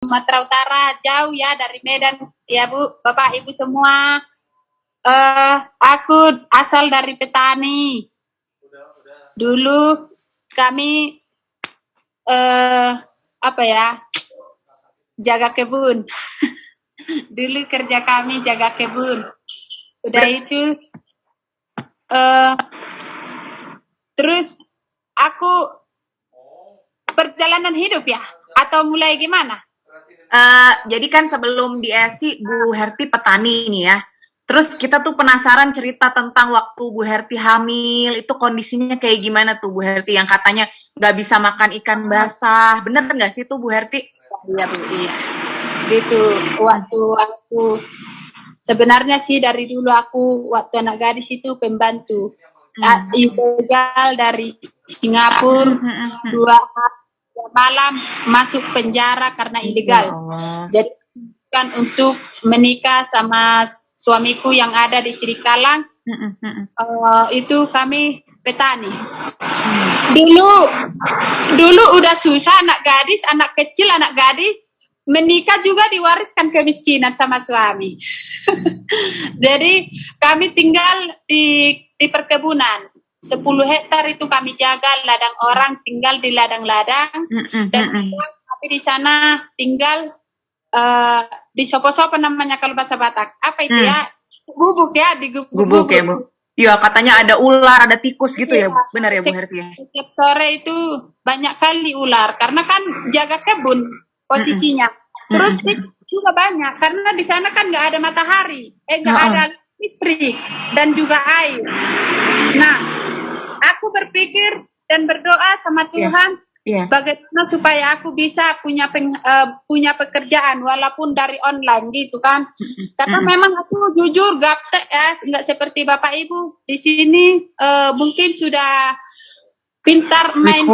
Sumatera Utara, jauh ya dari Medan, ya Bu, Bapak Ibu semua. Aku asal dari petani. Dulu kami apa ya, jaga kebun. Dulu kerja kami jaga kebun. Udah itu terus aku perjalanan hidup ya, atau mulai gimana? Jadi kan sebelum di EFC Bu Herti petani nih ya. Terus kita tuh penasaran cerita tentang waktu Bu Herti hamil, itu kondisinya kayak gimana tuh Bu Herti, yang katanya nggak bisa makan ikan basah. Bener nggak sih tuh Bu Herti? Iya Bu, iya. Gitu, waktu aku sebenarnya sih dari dulu aku waktu anak gadis itu pembantu. Ilegal dari Singapura 2 malam masuk penjara karena ilegal. Jadi kan untuk menikah sama suamiku yang ada di Srikalang, itu kami petani. Dulu udah susah anak kecil anak gadis menikah juga diwariskan kemiskinan sama suami. Jadi kami tinggal di perkebunan. 10 hektar itu kami jaga, ladang orang tinggal di ladang-ladang, dan kami di sana tinggal di sopo-sopo namanya kalau bahasa Batak. Apa itu ya? Gubuk ya, di gubuk ya Bu. Iya, katanya ada ular, ada tikus gitu ya, benar ya Bu Herti ya? Setiap sore itu banyak kali ular, karena kan jaga kebun posisinya. Terus juga banyak, karena di sana kan nggak ada matahari, nggak ada listrik dan juga air. Nah, aku berpikir dan berdoa sama Tuhan, bagaimana supaya aku bisa punya pekerjaan walaupun dari online gitu kan. Karena memang aku jujur gaptek ya, nggak seperti Bapak Ibu di sini. Mungkin sudah pintar main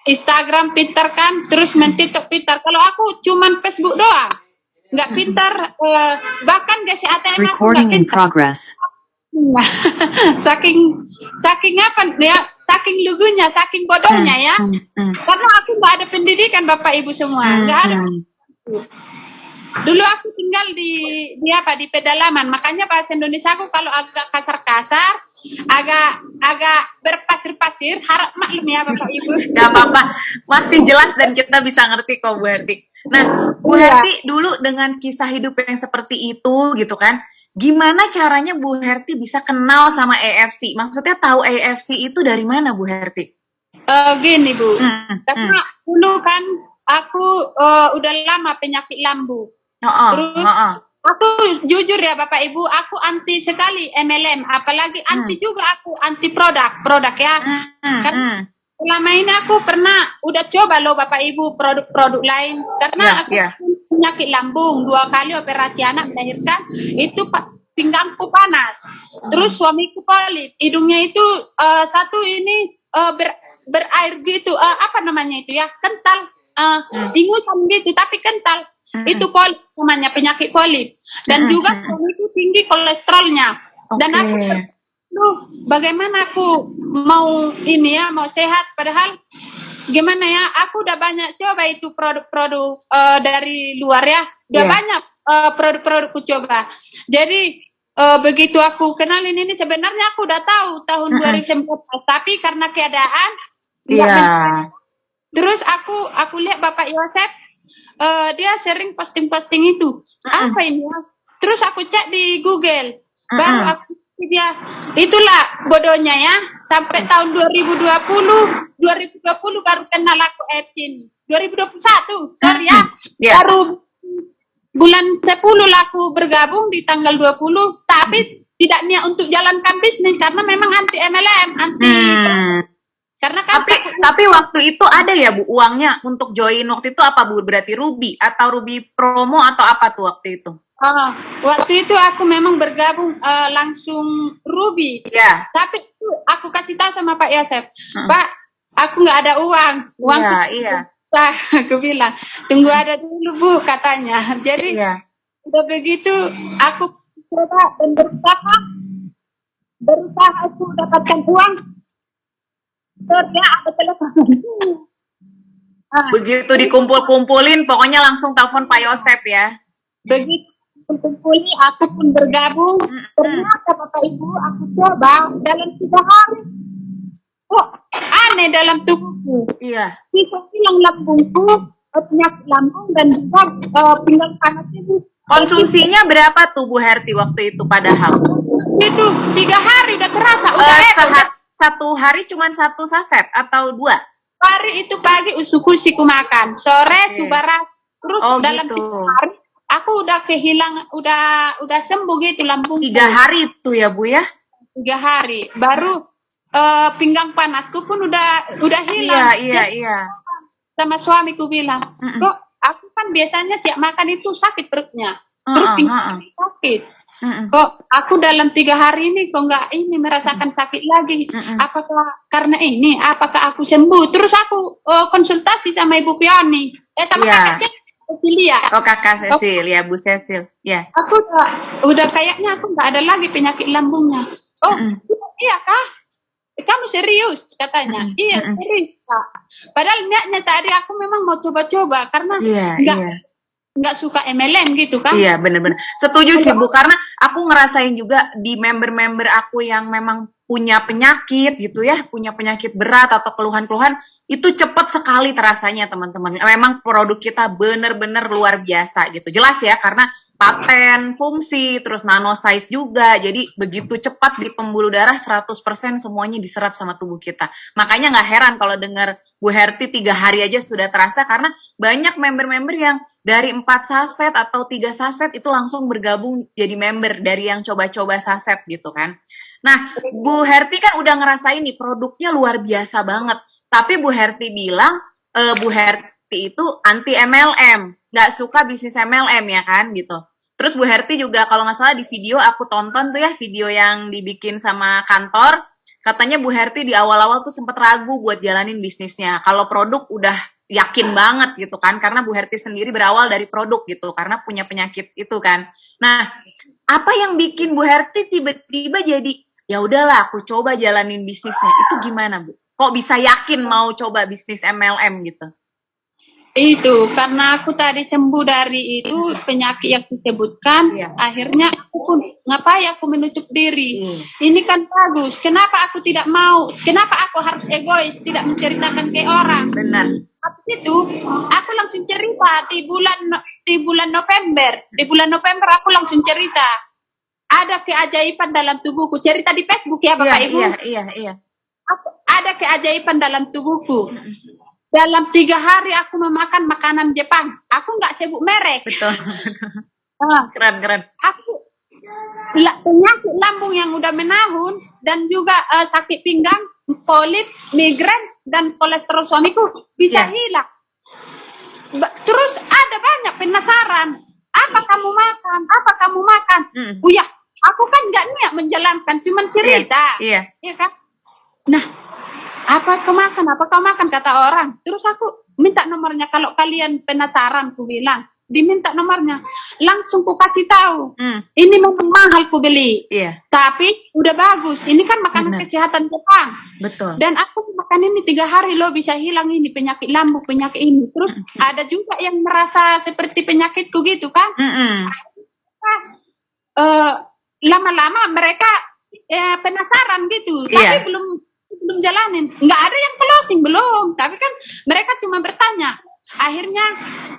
Instagram pintar kan, terus main TikTok pintar. Kalau aku cuman Facebook doang, nggak pintar. Bahkan gak ATM aku nggak pintar. saking apa ya, saking lugunya, saking bodohnya ya. Karena aku nggak ada pendidikan Bapak Ibu semua, nggak ada. Dulu aku tinggal di pedalaman, makanya bahasa Indonesia aku kalau agak kasar-kasar, agak berpasir-pasir, harap maklum ya Bapak Ibu. Gak apa-apa, masih jelas dan kita bisa ngerti kok Bu Herti. Nah, Bu Herti dulu dengan kisah hidup yang seperti itu gitu kan, gimana caranya Bu Herti bisa kenal sama EFC? Maksudnya tahu EFC itu dari mana Bu Herti? Gini Bu, karena dulu kan aku udah lama penyakit lambung. Terus aku jujur ya Bapak Ibu, aku anti sekali MLM, apalagi anti juga aku anti produk ya. Karena selama ini aku pernah udah coba loh Bapak Ibu produk-produk lain, karena aku penyakit lambung, 2 kali operasi anak melahirkan, itu pinggangku panas, terus suamiku polip, hidungnya itu satu ini berair gitu, apa namanya itu ya, kental, ingusan gitu tapi kental. Itu polip namanya, penyakit polip. Dan juga itu tinggi kolesterolnya. Dan aku bagaimana aku mau ini ya, mau sehat, padahal gimana ya, aku udah banyak coba itu produk-produk dari luar ya, udah banyak produk-produkku coba. Jadi begitu aku kenalin ini, sebenarnya aku udah tahu tahun 2014, tapi karena keadaan terus aku lihat Bapak Yosep, dia sering posting-posting itu. Apa ini ya? Terus aku cek di Google. Baru aku dia, itulah bodohnya ya. Sampai tahun 2020 baru kenal aku apps ini. 2021, sorry ya. Baru bulan 10 aku bergabung di tanggal 20, tapi tidak niat untuk jalankan bisnis karena memang anti MLM, anti karena kan tapi waktu itu ada ya Bu uangnya untuk join waktu itu, apa Bu? Berarti Ruby atau Ruby promo atau apa tuh waktu itu? Waktu itu aku memang bergabung langsung Ruby. Tapi aku kasih tahu sama Pak Yosef, Pak, aku nggak ada uang. Aku bilang, tunggu ada dulu Bu katanya. Jadi udah begitu aku coba dan berusaha aku dapatkan uang. Sorry, ada telepon. Begitu dikumpul-kumpulin, pokoknya langsung telepon Pak Yosep ya. Begitu kumpulin, aku pun bergabung. Ternyata Bapak Ibu, aku coba dalam 3 hari. Oh, aneh dalam tubuhku. Iya. Bisa hilang lambungku, penyakit lambung dan juga pinggang panas ibu. Konsumsinya berapa tuh Bu Herti waktu itu padahal? Itu 3 hari udah terasa. Satu hari cuma 1 saset atau 2? Hari itu pagi usukusiku makan, sore subarat. Terus dalam gitu. 3 hari aku udah kehilangan, udah sembuh gitu lambungku. 3 hari itu ya Bu ya? 3 hari. Baru pinggang panasku pun udah hilang. Iya. Sama suamiku bilang, kok aku kan biasanya siap makan itu sakit perutnya. Terus pinggang sakit. Kok aku dalam 3 hari ini kok nggak merasakan sakit lagi? Apakah karena ini? Apakah aku sembuh? Terus aku konsultasi sama Ibu Pioni, sama kakak Cecilia. Oh kakak Cecilia, Bu Cecil. Ya. Aku udah kayaknya aku nggak ada lagi penyakit lambungnya. Oh iya kah? Kamu serius katanya? Iya serius Kak. Padahal niatnya tadi aku memang mau coba-coba karena nggak suka MLM gitu kan? Iya benar-benar setuju sih Bu, karena aku ngerasain juga di member-member aku yang memang punya penyakit gitu ya, punya penyakit berat atau keluhan-keluhan, itu cepat sekali terasanya teman-teman. Memang produk kita benar-benar luar biasa gitu. Jelas ya, karena paten, fungsi, terus nano size juga. Jadi begitu cepat di pembuluh darah 100% semuanya diserap sama tubuh kita. Makanya nggak heran kalau dengar Bu Herti 3 hari aja sudah terasa, karena banyak member-member yang dari 4 saset atau 3 saset itu langsung bergabung jadi member dari yang coba-coba saset gitu kan. Nah, Bu Herti kan udah ngerasain nih produknya luar biasa banget. Tapi Bu Herti bilang, Bu Herti itu anti MLM, nggak suka bisnis MLM ya kan gitu. Terus Bu Herti juga kalau nggak salah di video aku tonton tuh ya, video yang dibikin sama kantor, katanya Bu Herti di awal-awal tuh sempet ragu buat jalanin bisnisnya. Kalau produk udah yakin banget gitu kan, karena Bu Herti sendiri berawal dari produk gitu, karena punya penyakit itu kan. Nah, apa yang bikin Bu Herti tiba-tiba jadi ya udahlah aku coba jalanin bisnisnya, itu gimana Bu? Kok bisa yakin mau coba bisnis MLM gitu? Itu karena aku tadi sembuh dari itu penyakit yang disebutkan, akhirnya aku pun ngapain aku menutup diri. Ini kan bagus, kenapa aku tidak mau, kenapa aku harus egois tidak menceritakan ke orang. Benar. Habis itu aku langsung cerita di bulan November aku langsung cerita ada keajaiban dalam tubuhku, cerita di Facebook ya Bapak Ibu. Iya. Ada keajaiban dalam tubuhku. Dalam 3 hari aku memakan makanan Jepang. Aku nggak sebut merek. Betul. Keren. Aku penyakit lambung yang udah menahun dan juga sakit pinggang, polit, migrain dan kolesterol suamiku bisa hilang. Terus ada banyak penasaran. Apa kamu makan? Iya, aku kan nggak niat menjalankan, cuma cerita. Iya kan? Nah, apa kau makan kata orang. Terus aku minta nomornya, kalau kalian penasaran ku bilang diminta nomornya, langsung ku kasih tahu ini memang mahal ku beli, tapi udah bagus, ini kan makanan kesehatan Jepang. Betul. Dan aku makan ini 3 hari loh bisa hilang ini penyakit lambung, penyakit ini. Terus ada juga yang merasa seperti penyakitku gitu kan. Lama-lama mereka penasaran gitu, tapi belum jalanin, nggak ada yang closing belum, tapi kan mereka cuma bertanya. Akhirnya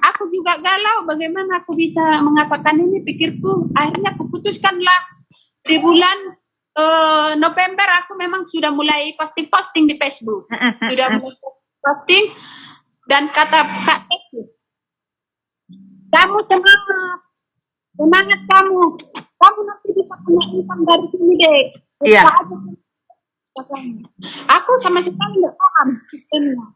aku juga galau bagaimana aku bisa mengatakan ini, pikirku. Akhirnya aku putuskanlah di bulan November aku memang sudah mulai posting di Facebook, sudah mulai posting dan kata Kak Teki, kamu semangat kamu nanti bisa punya income dari sini deh. Iya. Aku sama sekali nggak paham sistemnya.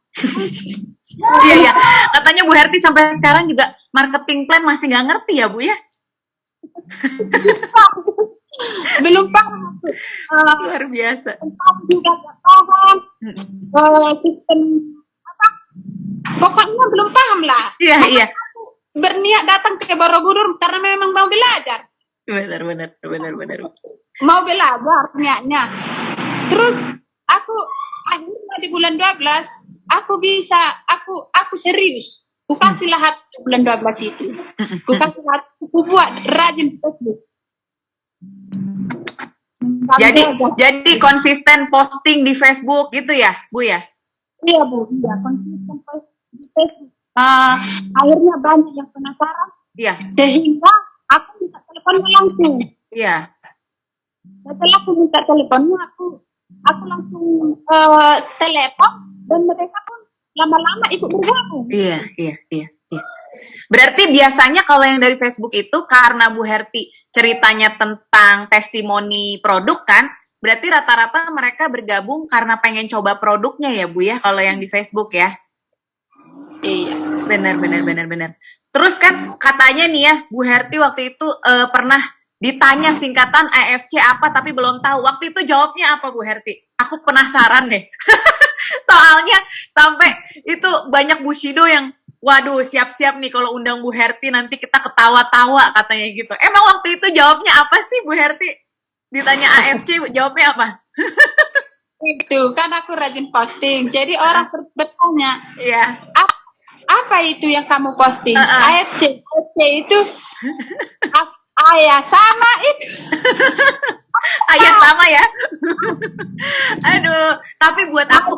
Iya. Katanya Bu Herti sampai sekarang juga marketing plan masih nggak ngerti ya Bu ya? Belum paham. Luar biasa. Juga nggak paham sistem apa? Pokoknya belum paham lah. Iya. Aku berniat datang ke Borobudur karena memang mau belajar. Benar. Mau belajar niatnya. Terus aku akhirnya di bulan 12 aku bisa, aku serius. Ku kasih lahat bulan 12 itu. Ku kasih lahat, ku buat rajin Facebook. Jadi konsisten posting di Facebook gitu ya, Bu ya? Iya Bu, iya konsisten di Facebook. Akhirnya banyak yang penasaran. Iya. Sehingga aku minta teleponnya langsung. Iya. Setelah aku minta teleponnya, aku langsung telepon dan mereka pun lama-lama ikut bergabung. Iya. Berarti biasanya kalau yang dari Facebook itu karena Bu Herti ceritanya tentang testimoni produk kan, berarti rata-rata mereka bergabung karena pengen coba produknya ya Bu ya, kalau yang di Facebook ya. Iya. Benar. Terus kan katanya nih ya, Bu Herti waktu itu pernah ditanya singkatan AFC apa tapi belum tahu. Waktu itu jawabnya apa Bu Herti? Aku penasaran deh. Soalnya sampai itu banyak Bushido yang waduh siap-siap nih kalau undang Bu Herti nanti kita ketawa-tawa katanya gitu. Emang waktu itu jawabnya apa sih Bu Herti? Ditanya AFC jawabnya apa? Itu kan aku rajin posting. Jadi orang bertanya, iya. Apa itu yang kamu posting? AFC itu ayah sama itu. Ayah sama ya. Aduh, tapi buat aku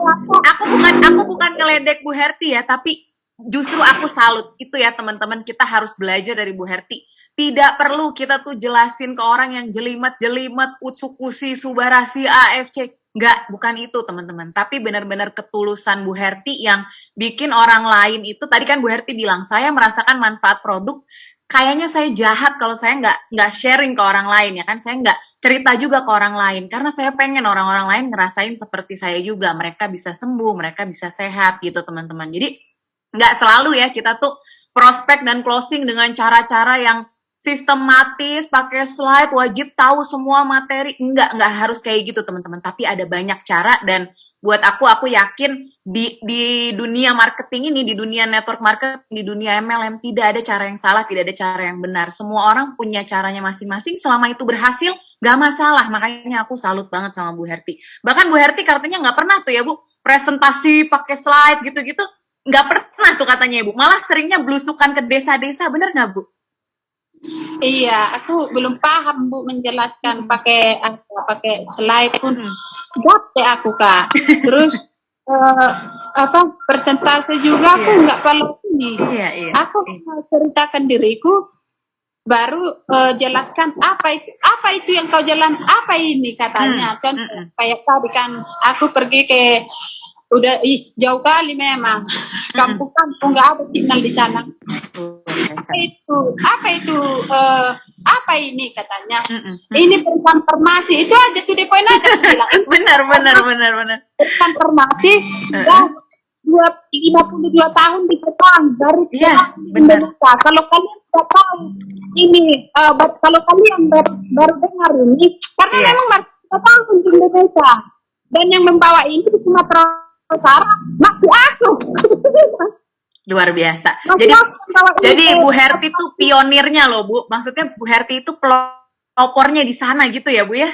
bukan ngeledek Bu Herti ya, tapi justru aku salut itu ya teman-teman, kita harus belajar dari Bu Herti. Tidak perlu kita tuh jelasin ke orang yang jelimet-jelimet, utsukusi, subarasi, AFC. Enggak, bukan itu teman-teman. Tapi benar-benar ketulusan Bu Herti yang bikin orang lain itu, tadi kan Bu Herti bilang, saya merasakan manfaat produk, kayaknya saya jahat kalau saya nggak sharing ke orang lain ya kan, saya nggak cerita juga ke orang lain, karena saya pengen orang-orang lain ngerasain seperti saya juga, mereka bisa sembuh, mereka bisa sehat gitu teman-teman. Jadi nggak selalu ya kita tuh prospek dan closing dengan cara-cara yang sistematis, pakai slide, wajib tahu semua materi, nggak harus kayak gitu teman-teman, tapi ada banyak cara. Dan buat aku yakin di dunia marketing ini, di dunia network marketing, di dunia MLM, tidak ada cara yang salah, tidak ada cara yang benar. Semua orang punya caranya masing-masing, selama itu berhasil, nggak masalah. Makanya aku salut banget sama Bu Herti. Bahkan Bu Herti katanya nggak pernah tuh ya Bu, presentasi pakai slide gitu-gitu, nggak pernah tuh katanya Bu. Malah seringnya belusukan ke desa-desa, bener nggak Bu? Iya, aku belum paham Bu menjelaskan pakai slide pun gapte aku Kak. Terus persentase juga aku nggak perlu ini. Iya. Aku ceritakan diriku, baru jelaskan apa itu yang kau jalan, apa ini katanya. Contoh kayak tadi kan aku pergi ke udah jauh kali memang kampung-kampung nggak ada signal di sana. Apa ini katanya? Ini transformasi itu aja tuh depoin aja bilang. Benar. Transformasi sudah 52 tahun di Jepang dari Indonesia. Kalau kalian sudah tahu ini, kalau kalian baru dengar ini, karena memang baru tahun di Indonesia dan yang membawa ini di Sumatera Utara masih aku. Luar biasa. Jadi Bu Herti tuh pionirnya loh Bu. Maksudnya Bu Herti itu pelopornya di sana gitu ya Bu ya?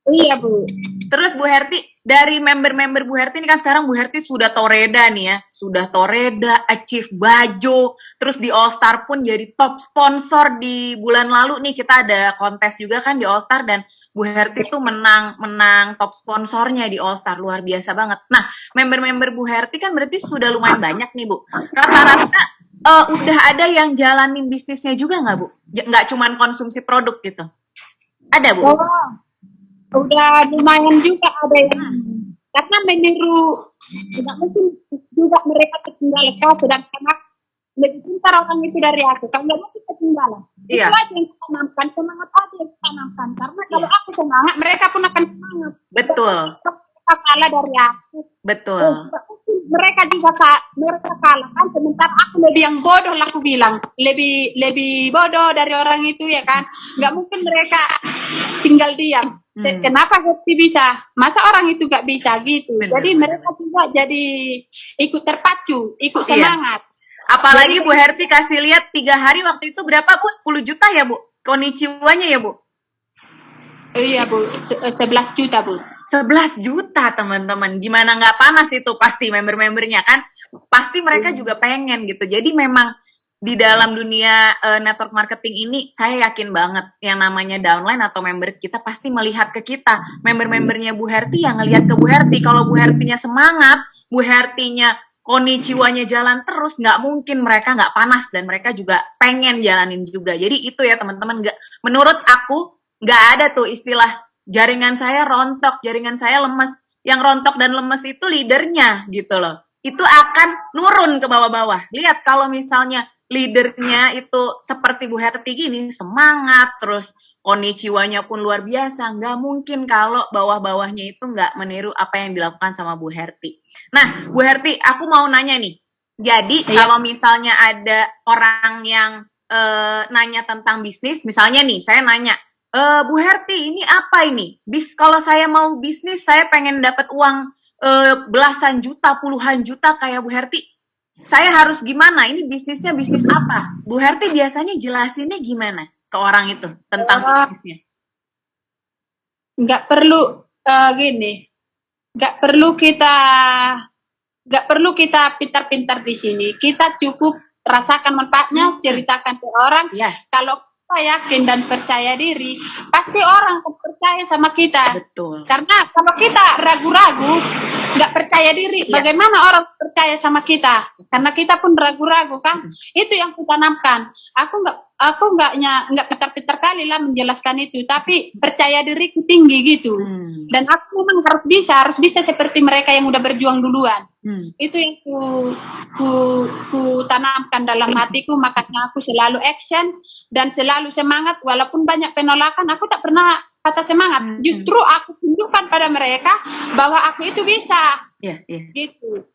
Iya Bu. Terus Bu Herti, dari member-member Bu Herti ini kan sekarang Bu Herti sudah Toreda nih ya. Sudah Toreda, Achieve Bajo, terus di All Star pun jadi top sponsor. Di bulan lalu nih kita ada kontes juga kan di All Star, dan Bu Herti tuh menang top sponsornya di All Star. Luar biasa banget. Nah, member-member Bu Herti kan berarti sudah lumayan banyak nih Bu. Rata-rata udah ada yang jalanin bisnisnya juga nggak Bu? Nggak cuman konsumsi produk gitu? Ada Bu? Udah lumayan juga ada yang, karena meniru, tidak mungkin juga mereka ketinggalan, sedangkan lebih pintar orang itu dari aku, kalau nggak mungkin ketinggalan. Iya. Itu aja yang kita tanamkan, semangat aja yang kita tanamkan, karena kalau aku semangat, mereka pun akan semangat. Betul. Mereka kalah dari aku. Betul. Mereka juga kalah kan, sementara aku lebih yang bodoh lah aku bilang, lebih bodoh dari orang itu ya kan, nggak mungkin mereka tinggal diam. Kenapa Herti bisa? Masa orang itu gak bisa gitu? Jadi mereka juga jadi ikut terpacu, ikut semangat. Apalagi Bu Herti kasih lihat 3 hari waktu itu berapa Bu? 10 juta ya Bu? Konnichiwa-nya ya Bu? Iya Bu, 11 juta Bu. 11 juta teman-teman, gimana nggak panas itu pasti member-membernya kan, pasti mereka juga pengen gitu. Jadi memang di dalam dunia network marketing ini saya yakin banget yang namanya downline atau member kita pasti melihat ke kita. Member-membernya Bu Herti yang ngelihat ke Bu Herti. Kalau Bu Hertinya semangat, Bu Hertinya konnichiwa-nya jalan terus, nggak mungkin mereka nggak panas dan mereka juga pengen jalanin juga. Jadi itu ya teman-teman, menurut aku nggak ada tuh istilah jaringan saya rontok, jaringan saya lemes. Yang rontok dan lemes itu leadernya gitu loh. Itu akan nurun ke bawah-bawah. Lihat kalau misalnya leadernya itu seperti Bu Herti gini, semangat, terus konnichiwa-nya pun luar biasa, nggak mungkin kalau bawah-bawahnya itu nggak meniru apa yang dilakukan sama Bu Herti. Nah, Bu Herti, aku mau nanya nih, jadi kalau misalnya ada orang yang nanya tentang bisnis, misalnya nih, saya nanya, Bu Herti, ini apa ini? Kalau saya mau bisnis, saya pengen dapat uang belasan juta, puluhan juta kayak Bu Herti, saya harus gimana? Ini bisnisnya bisnis apa? Bu Herti biasanya jelasinnya gimana ke orang itu tentang bisnisnya? Nggak perlu gini, nggak perlu kita pintar-pintar di sini. Kita cukup rasakan manfaatnya, ceritakan ke orang. Kalau kita yakin dan percaya diri, pasti orang akan percaya sama kita. Betul. Karena kalau kita ragu-ragu, nggak percaya diri, bagaimana orang percaya sama kita? Karena kita pun ragu-ragu kan. Itu yang kutanamkan. Aku nggak pintar-pintar kali lah menjelaskan itu, tapi percaya diriku tinggi gitu. Dan aku memang harus bisa seperti mereka yang udah berjuang duluan. Itu yang ku tanamkan dalam hatiku, makanya aku selalu action dan selalu semangat walaupun banyak penolakan. Aku tak pernah patah semangat. Justru aku tunjukkan pada mereka bahwa aku itu bisa. Gitu.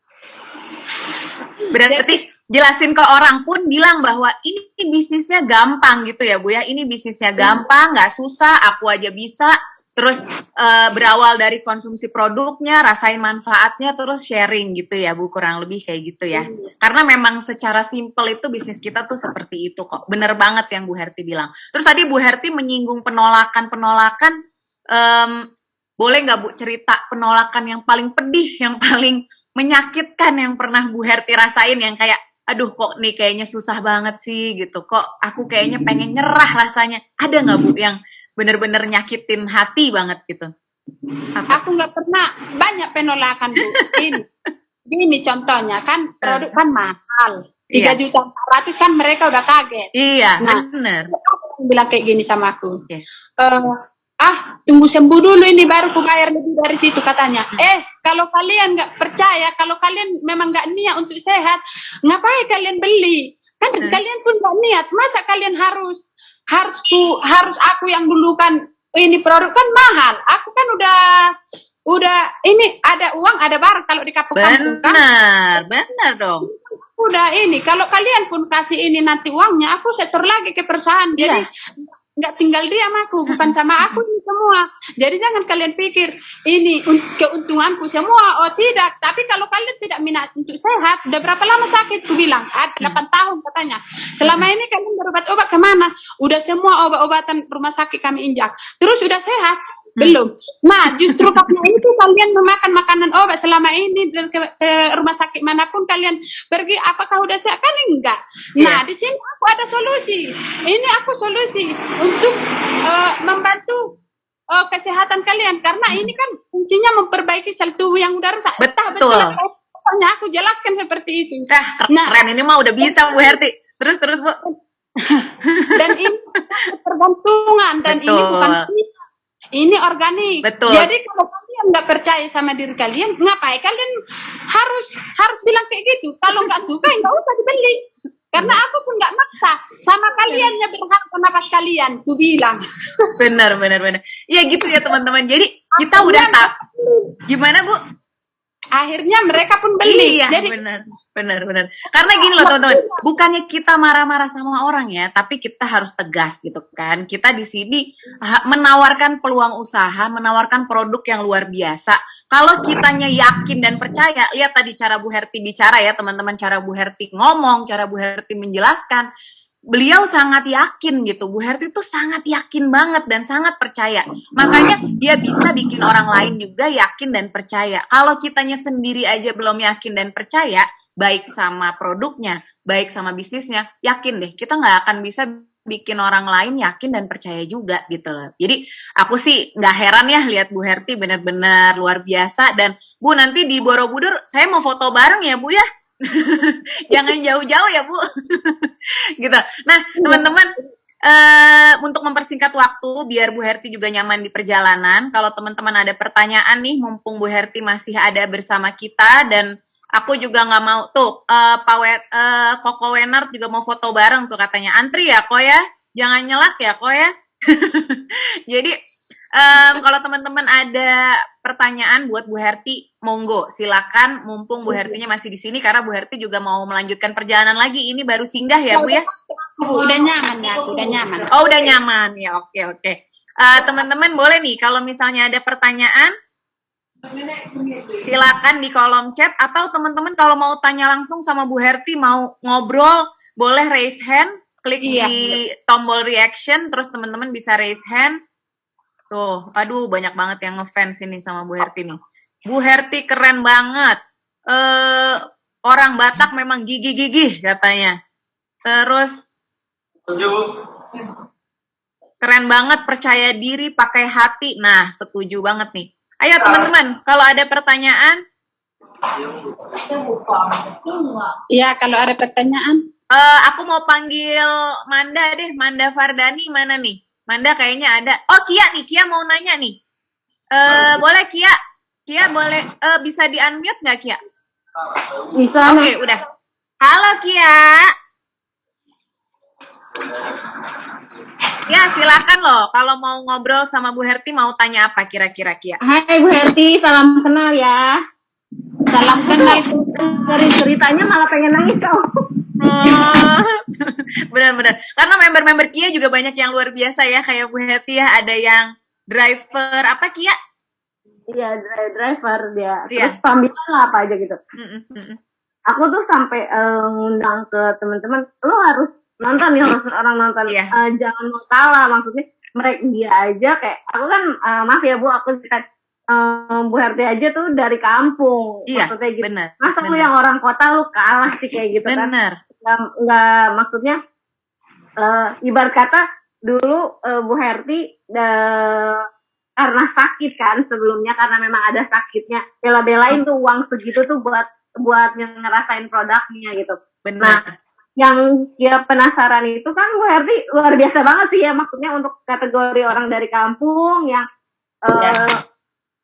Berarti jelasin ke orang pun bilang bahwa ini bisnisnya gampang gitu ya Bu ya. Ini bisnisnya gampang, nggak susah, aku aja bisa. Terus berawal dari konsumsi produknya, rasain manfaatnya, terus sharing gitu ya Bu, kurang lebih kayak gitu ya. Karena memang secara simpel itu bisnis kita tuh seperti itu kok. Bener banget yang Bu Herti bilang. Terus tadi Bu Herti menyinggung penolakan. Boleh nggak Bu cerita penolakan yang paling pedih, yang paling menyakitkan yang pernah Bu Herti rasain, yang kayak aduh kok nih kayaknya susah banget sih gitu, kok aku kayaknya pengen nyerah rasanya. Ada nggak Bu yang bener-bener nyakitin hati banget gitu? Aku nggak pernah banyak penolakan Bu. Gini contohnya kan, produk kan mahal, 3.400.000 kan mereka udah kaget. Iya, bener. Aku bilang kayak gini sama aku. Tunggu sembuh dulu ini baru ku bayar lebih dari situ katanya. Kalau kalian nggak percaya, kalau kalian memang nggak niat untuk sehat, ngapain kalian beli? Kan kalian pun nggak niat. Masa kalian harus aku yang dulu kan ini produk kan mahal. Aku kan udah ini ada uang ada barang kalau di kampung-kampung kan. Benar dong. Udah ini kalau kalian pun kasih ini nanti uangnya aku setor lagi ke perusahaan. Jadi nggak tinggal diam aku, bukan sama aku ini semua. Jadi jangan kalian pikir ini keuntunganku semua. Oh tidak, tapi kalau kalian tidak minat untuk sehat, udah berapa lama sakit? Ku bilang 8 tahun katanya. Selama ini kalian berobat-obat kemana? Udah semua obat-obatan rumah sakit kami injak. Terus udah sehat? Belum. Nah justru karena itu kalian memakan makanan obat selama ini dan ke rumah sakit manapun kalian pergi, apakah udah sehat? Kan enggak. Nah di sini aku ada solusi. Ini aku solusi untuk membantu kesehatan kalian, karena ini kan fungsinya memperbaiki sel tubuh yang udah rusak. Betul. Pokoknya aku jelaskan seperti itu. Keren, ini mah udah bisa Bu Herti. Terus Bu. Dan ini ketergantungan dan ini bukan ini organik. Betul. Jadi kalau kalian nggak percaya sama diri kalian, ngapain kalian harus bilang kayak gitu? Kalau nggak suka, nggak usah dibeli. Karena aku pun nggak maksa sama kaliannya, berhak napas kalian, ku bilang. Benar. Ya gitu ya teman-teman. Jadi kita udah tahu. Gimana Bu? Akhirnya mereka pun beli. Iya, benar. Karena gini loh teman-teman, bukannya kita marah-marah sama orang ya, tapi kita harus tegas gitu kan. Kita di sini menawarkan peluang usaha, menawarkan produk yang luar biasa. Kalau kitanya yakin dan percaya, lihat tadi cara Bu Herti bicara ya teman-teman, cara Bu Herti ngomong, cara Bu Herti menjelaskan. beliau sangat yakin gitu. Bu Herti tuh sangat yakin banget dan sangat percaya. Makanya dia bisa bikin orang lain juga yakin dan percaya. Kalau kitanya sendiri aja belum yakin dan percaya, baik sama produknya, baik sama bisnisnya, yakin deh, kita nggak akan bisa bikin orang lain yakin dan percaya juga gitu loh. Jadi aku sih nggak heran ya lihat Bu Herti benar-benar luar biasa. Dan Bu, nanti di Borobudur saya mau foto bareng ya Bu ya. Jangan jauh-jauh ya Bu. Gitu. Nah, teman-teman, untuk mempersingkat waktu biar Bu Herti juga nyaman di perjalanan, kalau teman-teman ada pertanyaan nih, mumpung Bu Herti masih ada bersama kita, dan aku juga nggak mau tuh Koko Wenard juga mau foto bareng tuh katanya. Antri ya kok ya, jangan nyelak ya kok ya. Jadi kalau teman-teman ada pertanyaan buat Bu Herti, monggo silakan, mumpung Bu Hertinya masih di sini, karena Bu Herti juga mau melanjutkan perjalanan lagi. Ini baru singgah ya Bu ya? Udah nyaman ya, udah nyaman. Oh, udah nyaman ya, oke. Teman-teman boleh nih kalau misalnya ada pertanyaan, silakan di kolom chat, atau teman-teman kalau mau tanya langsung sama Bu Herti, mau ngobrol, boleh raise hand, klik di tombol reaction, terus teman-teman bisa raise hand. Tuh, aduh banyak banget yang ngefans ini sama Bu Herti nih. Bu Herti keren banget. Orang Batak memang gigih-gigih katanya. Terus keren banget, percaya diri, pakai hati. Nah, setuju banget nih. Ayo teman-teman, kalau ada pertanyaan. Iya, kalau ada pertanyaan. Aku mau panggil Manda deh, Manda Fardani mana nih? Manda kayaknya ada. Oh, Kia nih, Kia mau nanya nih. Boleh Kia? Kia boleh bisa di-unmute nggak Kia? Bisa. Oke, udah. Halo Kia. Ya, silakan loh. Kalau mau ngobrol sama Bu Herti, mau tanya apa kira-kira Kia? Hai Bu Herti, salam kenal ya. Salam kenal. Dari ceritanya malah pengen nangis tau. Benar-benar. Karena member-member Kia juga banyak yang luar biasa ya, kayak Bu Herti ya. Ada yang driver apa Kia? Iya, driver dia. Terus sambilan lah apa aja gitu. Aku tuh sampai ngundang ke teman-teman, lo harus nonton nih, harus orang nonton. Jangan mau kalah, maksudnya mereka dia aja kayak aku kan maaf ya Bu, aku kan Bu Herti aja tuh dari kampung, maksudnya gitu. Bener, masa lu yang orang kota lu kalah sih kayak gitu kan? Nggak maksudnya ibarat kata dulu Bu Herti karena sakit kan sebelumnya, karena memang ada sakitnya, bela-belain tuh uang segitu tuh buat ngerasain produknya gitu. Bener. Nah, yang dia penasaran itu kan Bu Herti luar biasa banget sih ya, maksudnya untuk kategori orang dari kampung yang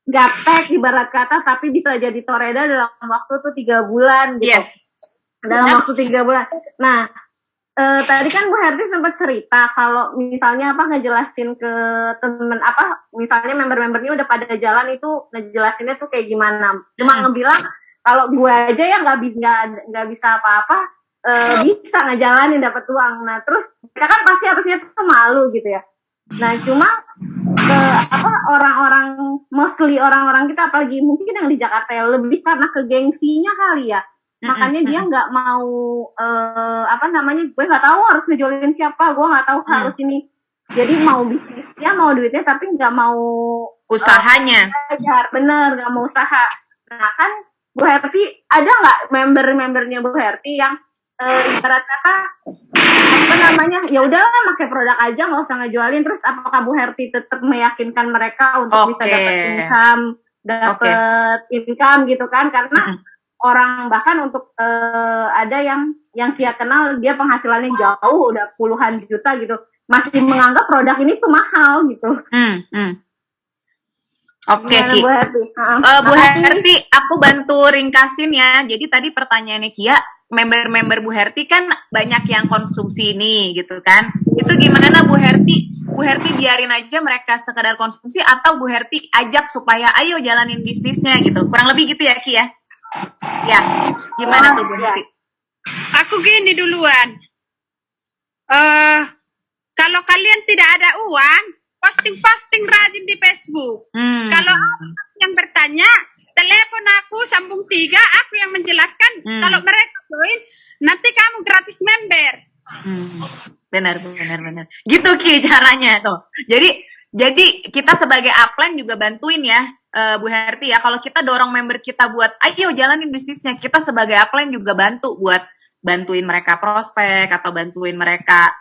gaptek ibarat kata, tapi bisa jadi toreda dalam waktu tuh 3 bulan gitu. Dalam waktu 3 bulan. Nah, tadi kan Bu Herti sempat cerita kalau misalnya ngejelasin ke temen misalnya member-membernya udah pada jalan itu ngejelasinnya tuh kayak gimana. Cuma ngebilang kalau gue aja yang nggak bisa apa-apa bisa ngejalanin dapat uang. Nah, terus mereka kan pasti harusnya tuh malu gitu ya. Nah, cuma orang-orang mostly orang-orang kita, apalagi mungkin yang di Jakarta ya, lebih karena kegengsinya kali ya. Makanya dia nggak mau gue nggak tahu harus ngejualin siapa, gue nggak tahu harus ini. Jadi mau bisnisnya, mau duitnya, tapi nggak mau usahanya. Bener, nggak mau usaha. Nah kan Bu Herti ada nggak member-membernya Bu Herti yang ibarat kata ya udahlah pakai produk aja, nggak usah ngejualin. Terus apakah Bu Herti tetap meyakinkan mereka untuk bisa dapat income gitu kan? Karena orang bahkan untuk ada yang Kia kenal, dia penghasilannya jauh udah puluhan juta gitu, masih menganggap produk ini tuh mahal gitu. Oke, Ki. Bu Herti, aku bantu ringkasin ya. Jadi tadi pertanyaannya Kia, member-member Bu Herti kan banyak yang konsumsi ini gitu kan. Itu gimana Bu Herti? Bu Herti biarin aja mereka sekedar konsumsi, atau Bu Herti ajak supaya ayo jalanin bisnisnya gitu. Kurang lebih gitu ya Ki ya? Ya, gimana tuh Bu Herti? Aku gini duluan. Kalau kalian tidak ada uang, posting rajin di Facebook. Kalau yang bertanya, telepon aku sambung 3, aku yang menjelaskan. Kalau mereka join, nanti kamu gratis member. Benar. Gitu Ki caranya tuh. Jadi kita sebagai upline juga bantuin ya, Bu Herti ya. Kalau kita dorong member kita buat, ayo jalanin bisnisnya, kita sebagai upline juga bantu buat bantuin mereka prospek atau bantuin mereka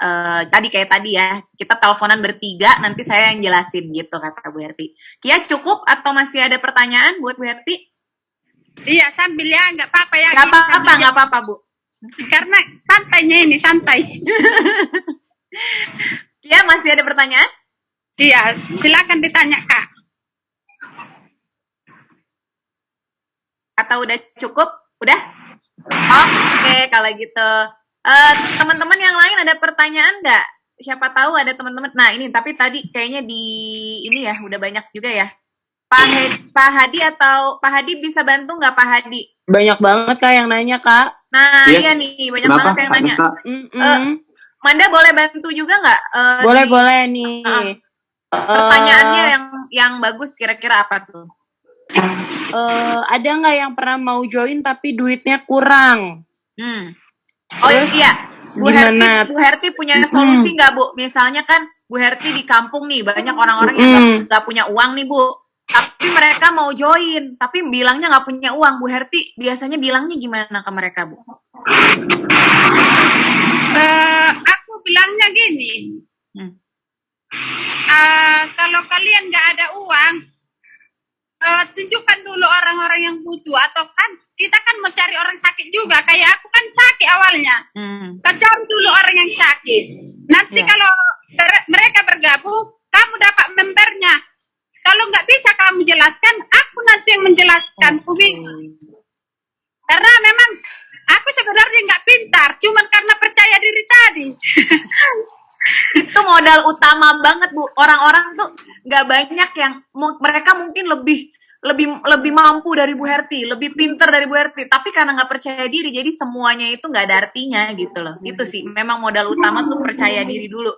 kayak tadi ya, kita teleponan bertiga, nanti saya yang jelasin gitu kata Bu Herti. Kia cukup atau masih ada pertanyaan buat Bu Herti? Iya sambil ya, nggak apa-apa ya. Nggak apa-apa Bu. Karena santainya ini santai. Kia masih ada pertanyaan? Iya, silakan ditanya Kak. Atau udah cukup? Udah? Oke, kalau gitu. Teman-teman yang lain ada pertanyaan nggak? Siapa tahu ada teman-teman. Nah ini, tapi tadi kayaknya ini ya, udah banyak juga ya. Pak Hadi bisa bantu nggak Pak Hadi? Banyak banget Kak yang nanya Kak. Nah iya nih, banyak banget yang nanya. Manda boleh bantu juga nggak? Boleh nih. Pertanyaannya yang bagus kira-kira apa tuh? Ada nggak yang pernah mau join tapi duitnya kurang? Oh iya, Bu Herti punya solusi nggak Bu? Misalnya kan Bu Herti di kampung nih, banyak orang-orang yang nggak punya uang nih Bu. Tapi mereka mau join, tapi bilangnya nggak punya uang. Bu Herti biasanya bilangnya gimana ke mereka Bu? Aku bilangnya gini. Kalau kalian nggak ada uang, tunjukkan dulu orang-orang yang butuh. Atau kan kita kan mau cari orang sakit juga. Kayak aku kan sakit awalnya. Cari dulu orang yang sakit. Nanti kalau mereka bergabung, kamu dapat membernya. Kalau nggak bisa kamu jelaskan, aku nanti yang menjelaskan. Karena memang aku sebenarnya nggak pintar, cuman karena percaya diri tadi. Itu modal utama banget Bu. Orang-orang tuh nggak banyak yang mereka mungkin lebih mampu dari Bu Herti, lebih pinter dari Bu Herti, tapi karena nggak percaya diri, jadi semuanya itu nggak ada artinya gitu loh. Itu sih, memang modal utama tuh percaya diri dulu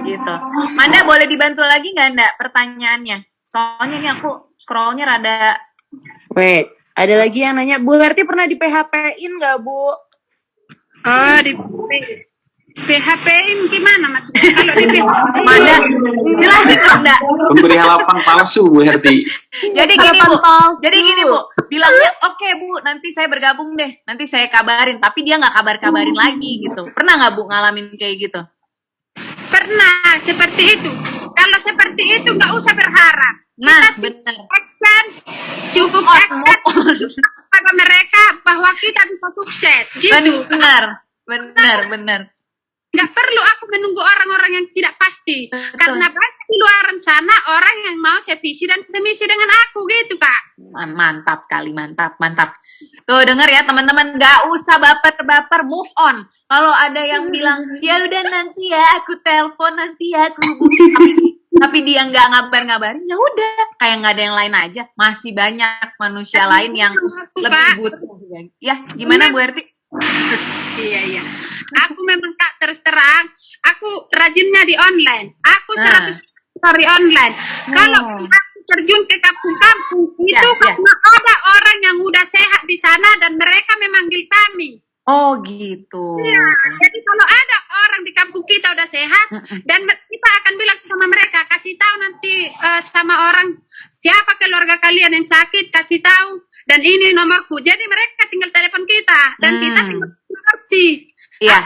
gitu. Manda boleh dibantu lagi nggak pertanyaannya? Soalnya ini aku scrollnya rada. Wait, ada lagi yang nanya, Bu Herti pernah di PHP-in nggak Bu? Di PHP-in gimana maksudnya? Kalau di PHP Manda, jelasin Manda. Memberi harapan palsu Bu Herti. Jadi gini Bu, bilangnya oke Bu, nanti saya bergabung deh, nanti saya kabarin, tapi dia nggak kabarin lagi gitu. Pernah nggak Bu ngalamin kayak gitu? Pernah seperti itu. Kalau seperti itu nggak usah berharap. Nah, benar. Cukup pada mereka bahwa kita bisa sukses. Gitu. Benar. Nggak perlu aku menunggu orang-orang yang tidak pasti. Betul. Karena banyak di luar sana orang yang mau sevisi dan semisi dengan aku gitu Kak. Mantap sekali, mantap. Tuh denger ya teman-teman, nggak usah baper, move on. Kalau ada yang bilang, ya udah nanti ya aku telepon, nanti ya aku hubungi, tapi dia nggak ngabarin, ya udah kayak nggak ada yang lain aja. Masih banyak manusia lain yang lebih butuh. Ya gimana Bu Herti? Iya. Aku memang Kak terus terang, aku rajinnya di online. Aku 100% dari online. Kalau aku terjun ke kampung-kampung itu karena ada orang yang udah sehat di sana dan mereka memanggil kami. Oh gitu. Iya, jadi kalau ada orang di kampung kita udah sehat dan kita akan bilang sama mereka, kasih tahu nanti sama orang siapa keluarga kalian yang sakit, kasih tahu dan ini nomorku. Jadi mereka tinggal telepon kita dan kita tinggal kasih. Iya.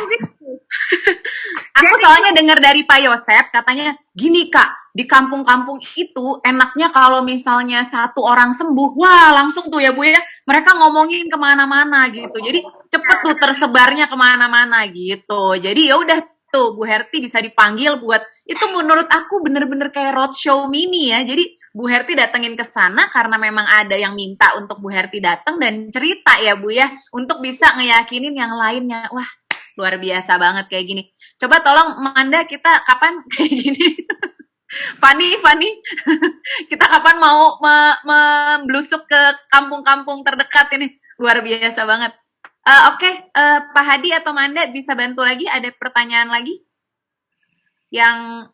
Aku soalnya dengar dari Pak Yosep katanya gini Kak, di kampung-kampung itu enaknya kalau misalnya satu orang sembuh, wah langsung tuh ya Bu ya, mereka ngomongin kemana-mana gitu, jadi cepet tuh tersebarnya kemana-mana gitu. Jadi ya udah tuh Bu Herti bisa dipanggil buat itu, menurut aku bener-bener kayak roadshow mini ya. Jadi Bu Herti datengin ke sana karena memang ada yang minta untuk Bu Herti datang dan cerita ya Bu ya, untuk bisa ngeyakinin yang lainnya. Wah luar biasa banget kayak gini. Coba tolong Manda, kita kapan kayak gini? Fanny, kita kapan mau memblusuk ke kampung-kampung terdekat ini? Luar biasa banget. Oke, Pak Hadi atau Manda bisa bantu lagi? Ada pertanyaan lagi? Yang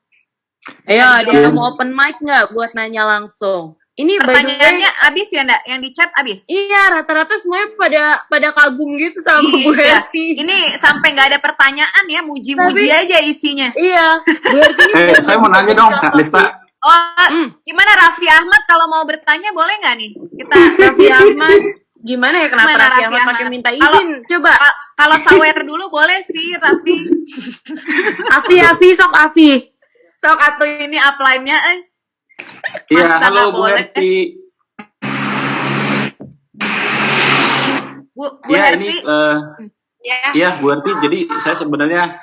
ayo, ada yang mau open mic nggak buat nanya langsung? Ini pertanyaannya abis ya Ndak? Yang di chat abis? Iya, rata-rata semuanya pada kagum gitu sama Bu Herti. Ini sampai nggak ada pertanyaan ya, muji-muji aja isinya. Iya, Bu Herti ini saya mau nanya dong, Kak Lesta. Gimana Raffi Ahmad kalau mau bertanya boleh nggak nih? Kita Raffi Ahmad. Gimana ya kenapa Raffi Ahmad pakai minta izin? Coba. Kalau sawer dulu boleh sih Raffi. Afi, sok Afi. Sok atau ini upline-nya Iya, halo Bu Herti. Bu Herti. Iya, Bu Herti. Jadi saya sebenarnya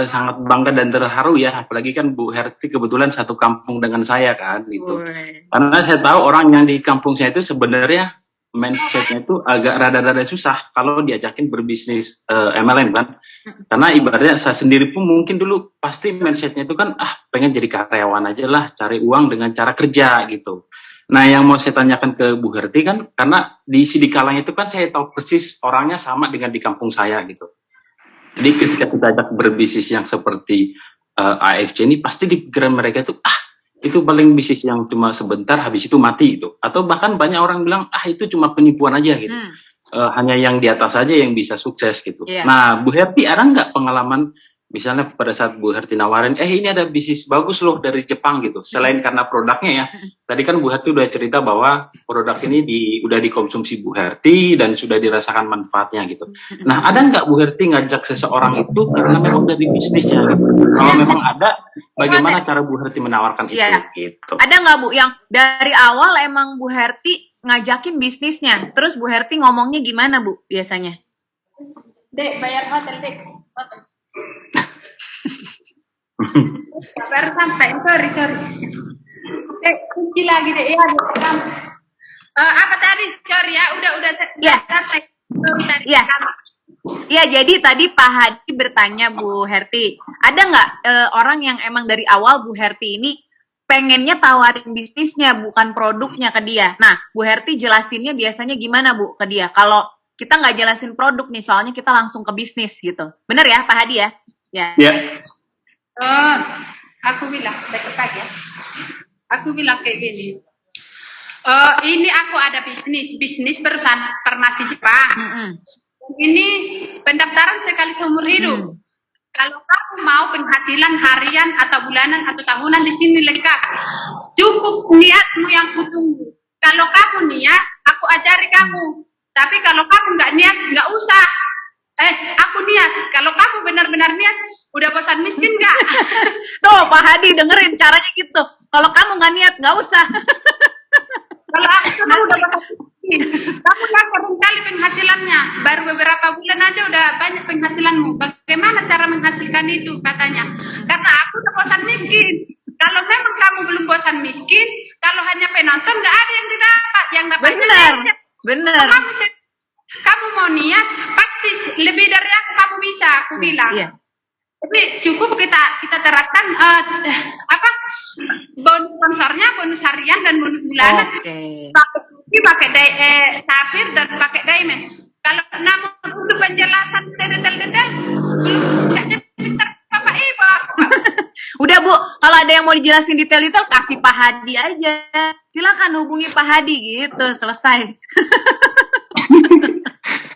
sangat bangga dan terharu ya, apalagi kan Bu Herti kebetulan satu kampung dengan saya kan, gitu. Karena saya tahu orang yang di kampung saya itu sebenarnya mindsetnya itu agak rada-rada susah kalau diajakin berbisnis MLM kan. Karena ibaratnya saya sendiri pun mungkin dulu pasti mindsetnya itu kan pengen jadi karyawan aja lah, cari uang dengan cara kerja gitu. Nah yang mau saya tanyakan ke Bu Herti kan, karena di Sidikalanya itu kan saya tahu persis orangnya sama dengan di kampung saya gitu. Jadi ketika kita ajak berbisnis yang seperti AFC ini, pasti di pikiran mereka itu paling bisnis yang cuma sebentar habis itu mati itu. Atau bahkan banyak orang bilang itu cuma penipuan aja gitu. Hanya yang di atas aja yang bisa sukses gitu. Nah Bu Herti ada nggak pengalaman misalnya pada saat Bu Herti nawarin ini ada bisnis bagus loh dari Jepang gitu, selain karena produknya ya. Tadi kan Bu Herti udah cerita bahwa produk ini udah dikonsumsi Bu Herti dan sudah dirasakan manfaatnya gitu. Nah ada nggak Bu Herti ngajak seseorang itu karena memang dari bisnisnya gitu? Kalau memang ada, bagaimana cara Bu Herti menawarkan itu gitu? Ada nggak Bu yang dari awal emang Bu Herti ngajakin bisnisnya, terus Bu Herti ngomongnya gimana Bu biasanya? Dek, bayar hotel Dek. Baru sampai, sorry. Kunci lagi deh ya. Apa tadi? Sorry ya, udah selesai. Iya, jadi tadi Pak Hadi bertanya Bu Herti, ada nggak orang yang emang dari awal Bu Herti ini pengennya tawarin bisnisnya bukan produknya ke dia. Nah, Bu Herti jelasinnya biasanya gimana Bu ke dia? Kalau kita nggak jelasin produk nih, soalnya kita langsung ke bisnis gitu. Bener ya Pak Hadi ya? Ya. Aku bilang besok pagi ya. Aku bilang kayak gini. Ini aku ada bisnis perusahaan farmasi Jepang. Ini pendaftaran sekali seumur hidup. Kalau kamu mau penghasilan harian atau bulanan atau tahunan di sini lengkap. Cukup niatmu yang kutunggu. Kalau kamu niat, aku ajari kamu. Tapi kalau kamu nggak niat, nggak usah. Aku niat. Kalau kamu benar-benar niat, udah bosan miskin nggak? Tuh Pak Hadi dengerin caranya gitu. Kalau kamu nggak niat, nggak usah. Kalau kamu udah bosan miskin, kamu lapor kali penghasilannya. Baru beberapa bulan aja udah banyak penghasilanmu. Bagaimana cara menghasilkan itu katanya? Karena aku udah bosan miskin. Kalau memang kamu belum bosan miskin, kalau hanya penonton nggak ada yang didapat. Yang dapat benar. Kamu mau niat, pasti lebih dari kamu bisa, aku bilang. Iya. Tapi cukup kita terapkan bonus sponsornya, bonus harian dan bonus bulanan. Pakai safir dan pakai diamond. Kalau namun untuk penjelasan detail-detail, pintar Bapak Ibu. Udah Bu, kalau ada yang mau dijelasin detail-detail kasih Pak Hadi aja. Silakan hubungi Pak Hadi gitu, selesai.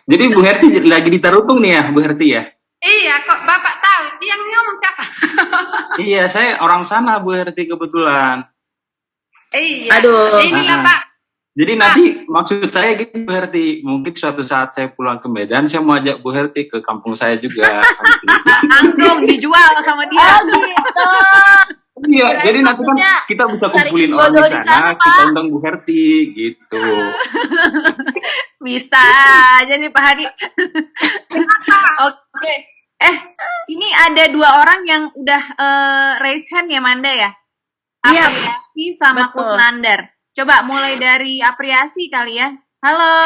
Jadi Bu Herti lagi di Tarutung nih ya, Bu Herti ya? Iya, kok Bapak tahu? Yang ngomong siapa? Iya, saya orang sana Bu Herti kebetulan. Iya. Aduh. Inilah Pak. Jadi nanti maksud saya gitu Bu Herti, mungkin suatu saat saya pulang ke Medan, saya mau ajak Bu Herti ke kampung saya juga. Langsung dijual sama dia. Oh gitu. Iya, jadi nanti kan kita bisa kumpulin orang di sana, kita undang Bu Herti gitu. Bisa aja nih Pak Hadi. Oke. Ini ada 2 orang yang udah raise hand ya Manda ya? Iya. Apriyasi sama Kusnandar. Coba mulai dari Apriyasi kali ya. Halo.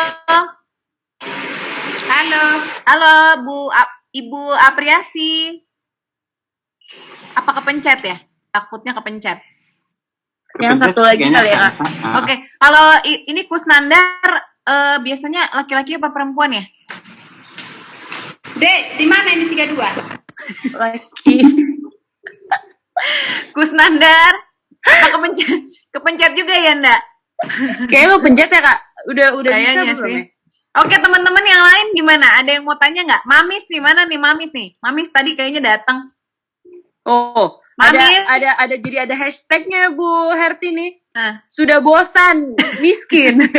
Halo Ibu Apriyasi. Apa kepencet ya? Takutnya kepencet. Yang satu lagi kali ya. Oke. Kalau ini Kusnandar biasanya laki-laki apa perempuan ya? Dek, di mana ini 32? Laki. Kusnandar, apa kepencet juga ya, Ndak? Kayaknya lo pencet ya, Kak. Udah Kayaknya bisa belum sih. ya? Oke, teman-teman yang lain gimana? Ada yang mau tanya nggak? Mamis nih, mana nih Mamis nih? Mamis tadi kayaknya datang. Oh, Mamis. ada jadi ada hashtagnya Bu Herti nih. Nah. Sudah bosan miskin.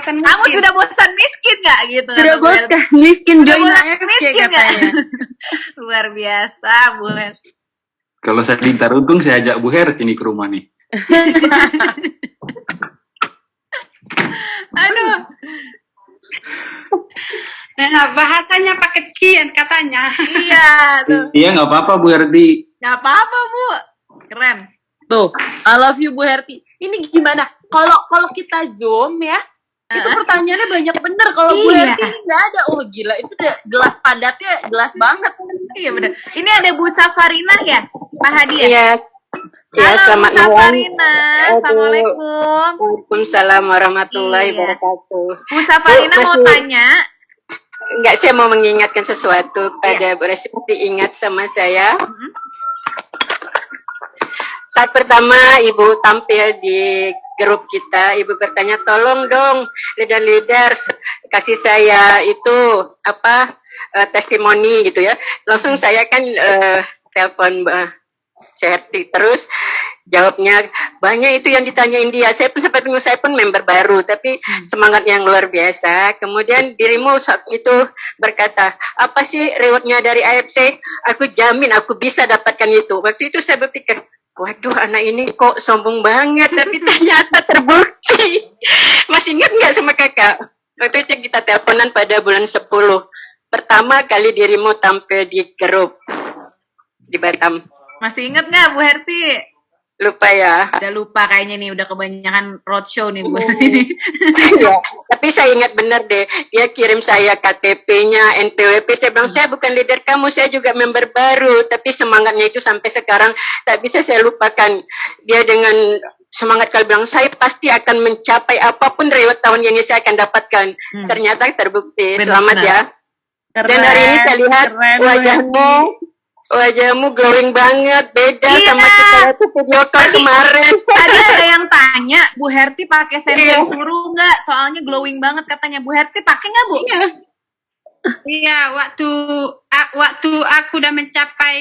Kamu sudah bosan miskin nggak gitu? Sudah bosan miskin join AFC katanya. Luar biasa, Bu Herti. Kalau saya pintar untung saya ajak Bu Herti nih ke rumah nih. Aduh. Nah, bahasanya pakai kian katanya. Iya, tuh. Iya, nggak apa-apa Bu Herti. Nggak apa-apa, Bu. Keren. Tuh, I love you Bu Herti. Ini gimana? Kalau kita Zoom ya, itu pertanyaannya banyak bener. Kalau Bu Herti ini nggak ada. Oh gila, itu udah jelas padatnya, jelas banget. Iya bener. Ini ada Bu Safarina ya, Pak Hadi ya? Iya. Ya, selamat Bu malam. Safarina. Assalamualaikum. Waalaikumsalam warahmatullahi Iya. wabarakatuh. Bu Safarina Bu, mau masih- tanya. Enggak, saya mau mengingatkan sesuatu pada Bu Resi, pasti ingat sama saya. Saat pertama Ibu tampil di grup kita, Ibu bertanya, tolong dong leader-leaders kasih saya itu testimoni gitu ya. Langsung saya kan telepon Mbak Serti, terus jawabnya banyak itu yang ditanyain dia. Saya pun sempat bingung, saya pun member baru, tapi semangat yang luar biasa. Kemudian dirimu saat itu berkata, apa sih rewardnya dari AFC? Aku jamin aku bisa dapatkan itu. Waktu itu saya berpikir, waduh anak ini kok sombong banget, tapi ternyata terbukti. Masih ingat nggak sama kakak? Waktu itu kita teleponan pada bulan 10. Pertama kali dirimu tampil di grup di Batam. Masih inget nggak Bu Herti? Lupa ya. Udah lupa kayaknya nih, udah kebanyakan roadshow nih Bu Herti. Ya, tapi saya ingat benar deh, dia kirim saya KTP-nya, NPWP, saya bilang, saya bukan leader kamu, saya juga member baru, tapi semangatnya itu sampai sekarang tak bisa saya lupakan. Dia dengan semangat kalau bilang, saya pasti akan mencapai apapun reward tahun ini saya akan dapatkan. Ternyata terbukti. Selamat ya. Keren, dan hari ini saya lihat keren, wajahmu glowing banget, beda sama kita lihat video call kemarin. Tadi ada yang tanya, Bu Herti pakai sensei suruh nggak? Soalnya glowing banget katanya. Bu Herti pakai nggak Bu? Iya, waktu aku udah mencapai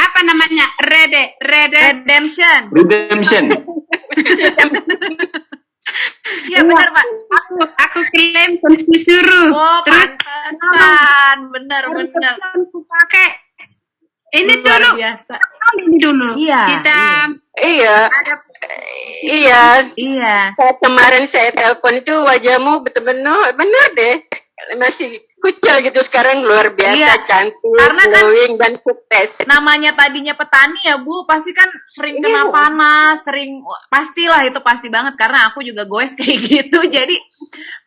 apa namanya Redemption. Iya benar Pak. Aku klaim sensei suruh. Oh pantesan, benar. Aku pakai ini luar dulu. biasa. Ini dulu. Iya. Kita Iya. Saat kemarin saya telepon itu wajahmu betul-betul benar deh. Masih kucel gitu, sekarang luar biasa, cantik, karena glowing dan sukses. Namanya tadinya petani ya Bu, pasti kan sering kena panas, pastilah itu pasti banget karena aku juga goes kayak gitu. Jadi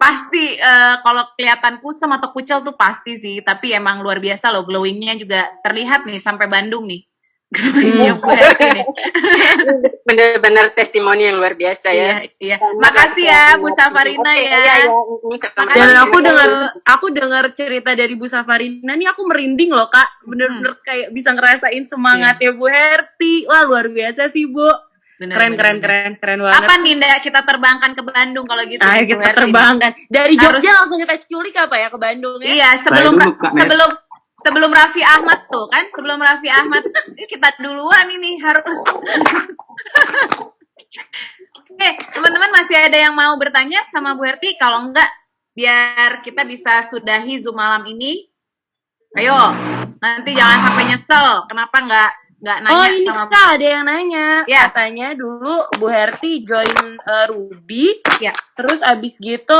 pasti kalau kelihatan kusam atau kucel tuh pasti sih, tapi emang luar biasa loh, glowingnya juga terlihat nih sampai Bandung nih. Benar-benar testimoni yang luar biasa ya. Iya. Makasih ya Bu Safarina ya. Dan aku dengar cerita dari Bu Safarina nih, aku merinding loh Kak. Bener-bener kayak bisa ngerasain semangatnya Bu Herti. Wah luar biasa sih Bu. Keren banget. Apa nih Nda kita terbangkan ke Bandung kalau gitu? Ayo kita terbangkan. Dari Jogja langsung kita culik apa ya ke Bandung ya? Iya, sebelum Raffi Ahmad tuh kan, sebelum Raffi Ahmad kita duluan ini harus. Oke, teman-teman masih ada yang mau bertanya sama Bu Herti? Kalau enggak, biar kita bisa sudahi Zoom malam ini. Ayo, nanti jangan sampai nyesel. Kenapa enggak nanya ini sama Kak, ada yang nanya. Ya. Katanya dulu Bu Herti join Ruby. Ya. Terus abis gitu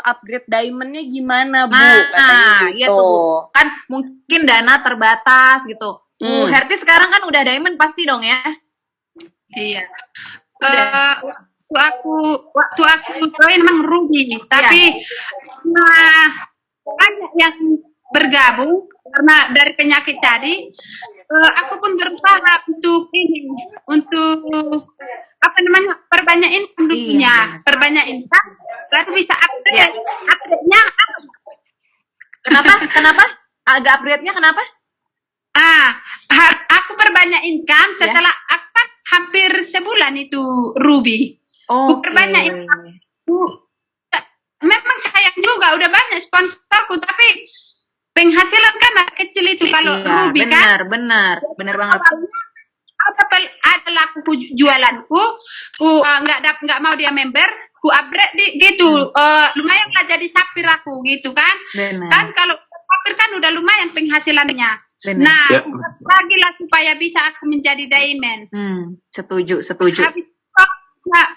upgrade diamondnya gimana Bu? Nah, gitu. iya tuh Bu. Kan mungkin dana terbatas gitu. Bu Herti sekarang kan udah diamond pasti dong ya? Iya. Waktu aku join emang rugi, tapi banyak yang bergabung karena dari penyakit tadi. Aku pun berusaha untuk apa namanya, perbanyak income dulunya, perbanyak income, lalu bisa upgrade-nya. Kenapa? Agak upgrade-nya kenapa? Aku perbanyak income setelah aku kan hampir sebulan itu Ruby. Ku perbanyak memang sayang juga udah banyak sponsorku, tapi penghasilan kan kecil itu kalau Ruby kan. Benar banget. Ada laku jualanku, ku nggak mau dia member, ku upgrade gitu. Lumayan lah jadi sapir aku gitu kan. Benar. Kan kalau sapir kan udah lumayan penghasilannya. Benar. Nah, lagi lah supaya bisa aku menjadi diamond. Setuju. Habis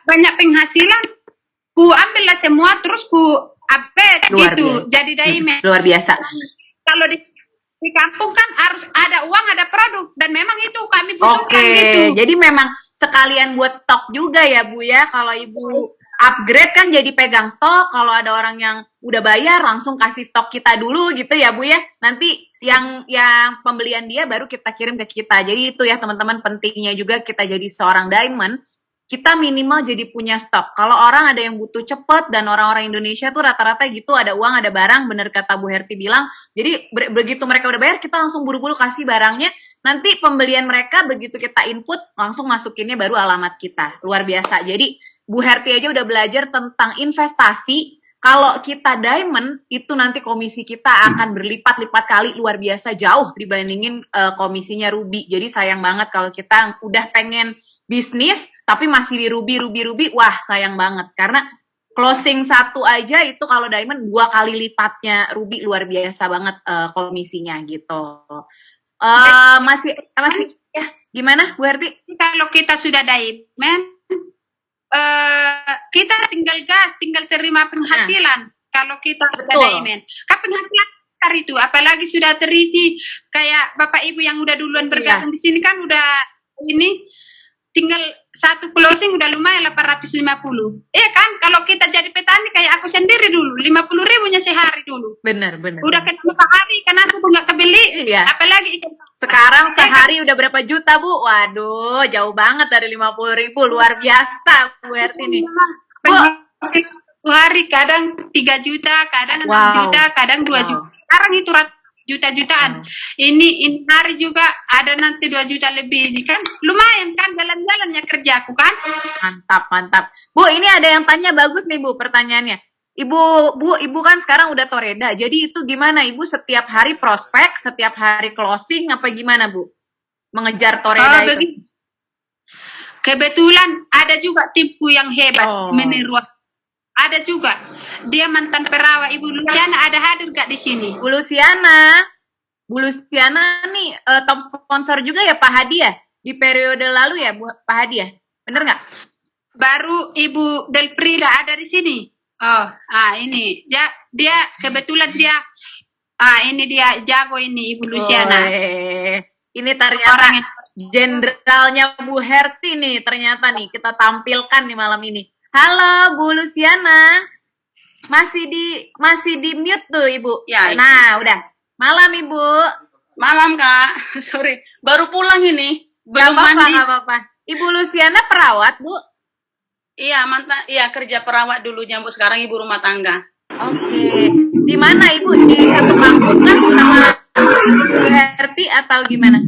banyak penghasilan, ku ambillah semua terus ku upgrade gitu, jadi diamond. Luar biasa. Kalau di kampung kan harus ada uang, ada produk, dan memang itu kami butuhkan gitu. Jadi memang sekalian buat stok juga ya Bu ya. Kalau Ibu upgrade kan jadi pegang stok. Kalau ada orang yang udah bayar langsung kasih stok kita dulu gitu ya Bu ya. Nanti yang pembelian dia baru kita kirim ke kita. Jadi itu ya teman-teman, pentingnya juga kita jadi seorang diamond. Kita minimal jadi punya stok. Kalau orang ada yang butuh cepet, dan orang-orang Indonesia tuh rata-rata gitu, ada uang, ada barang, bener kata Bu Herti bilang. Jadi begitu mereka udah bayar, kita langsung buru-buru kasih barangnya. Nanti pembelian mereka begitu kita input, langsung masukinnya baru alamat kita. Luar biasa. Jadi Bu Herti aja udah belajar tentang investasi. Kalau kita diamond, itu nanti komisi kita akan berlipat-lipat kali, luar biasa jauh dibandingin komisinya Ruby. Jadi sayang banget kalau kita udah pengen bisnis tapi masih di ruby, wah sayang banget, karena closing satu aja itu kalau diamond 2 kali lipatnya ruby, luar biasa banget komisinya gitu. Masih ya, gimana Bu Herti? Kalau kita sudah diamond, kita tinggal gas, tinggal terima penghasilan. Kalau kita sudah diamond, kan penghasilan itu apalagi sudah terisi, kayak Bapak Ibu yang udah duluan bergabung di sini kan udah ini, tinggal satu closing udah lumayan 850. Iya kan? Kalau kita jadi petani kayak aku sendiri dulu, 50.000-nya sehari dulu. Bener. Udah kena sehari karena aku nggak kebeli. Iya. Apalagi ikan. Sekarang sehari udah berapa juta Bu? Waduh, jauh banget dari 50.000, luar biasa Bu Herti nih. Bu, hari kadang 3 juta, kadang 6 juta, kadang 2 juta. Sekarang itu juta-jutaan. Ini hari juga ada nanti 2 juta lebih. Ini kan lumayan kan jalan-jalannya kerjaku kan. Mantap. Bu, ini ada yang tanya bagus nih Bu pertanyaannya. Ibu kan sekarang udah toreda. Jadi itu gimana Ibu, setiap hari prospek, setiap hari closing apa gimana Bu? Mengejar toreda itu. Kebetulan ada juga timku yang hebat meniru. Ada juga. Dia mantan perawat Ibu Luciana, ada hadir gak di sini? Bu Luciana nih top sponsor juga ya Pak Hadi ya? Di periode lalu ya Pak Hadi ya? Bener nggak? Baru Ibu Delprida ada di sini. Ini dia kebetulan ini dia jago ini Ibu Luciana. Ini ternyata jenderalnya Bu Herti nih ternyata nih, kita tampilkan nih malam ini. Halo Bu Luciana, masih di mute tuh Ibu. Ya. Nah udah, malam Ibu. Malam Kak, sorry, baru pulang ini, belum mandi. Gak apa-apa. Ibu Luciana perawat Bu? Iya kerja perawat dulunya Bu, sekarang ibu rumah tangga. Oke. Di mana Ibu? Di satu kampung kan sama Bu Herti atau gimana?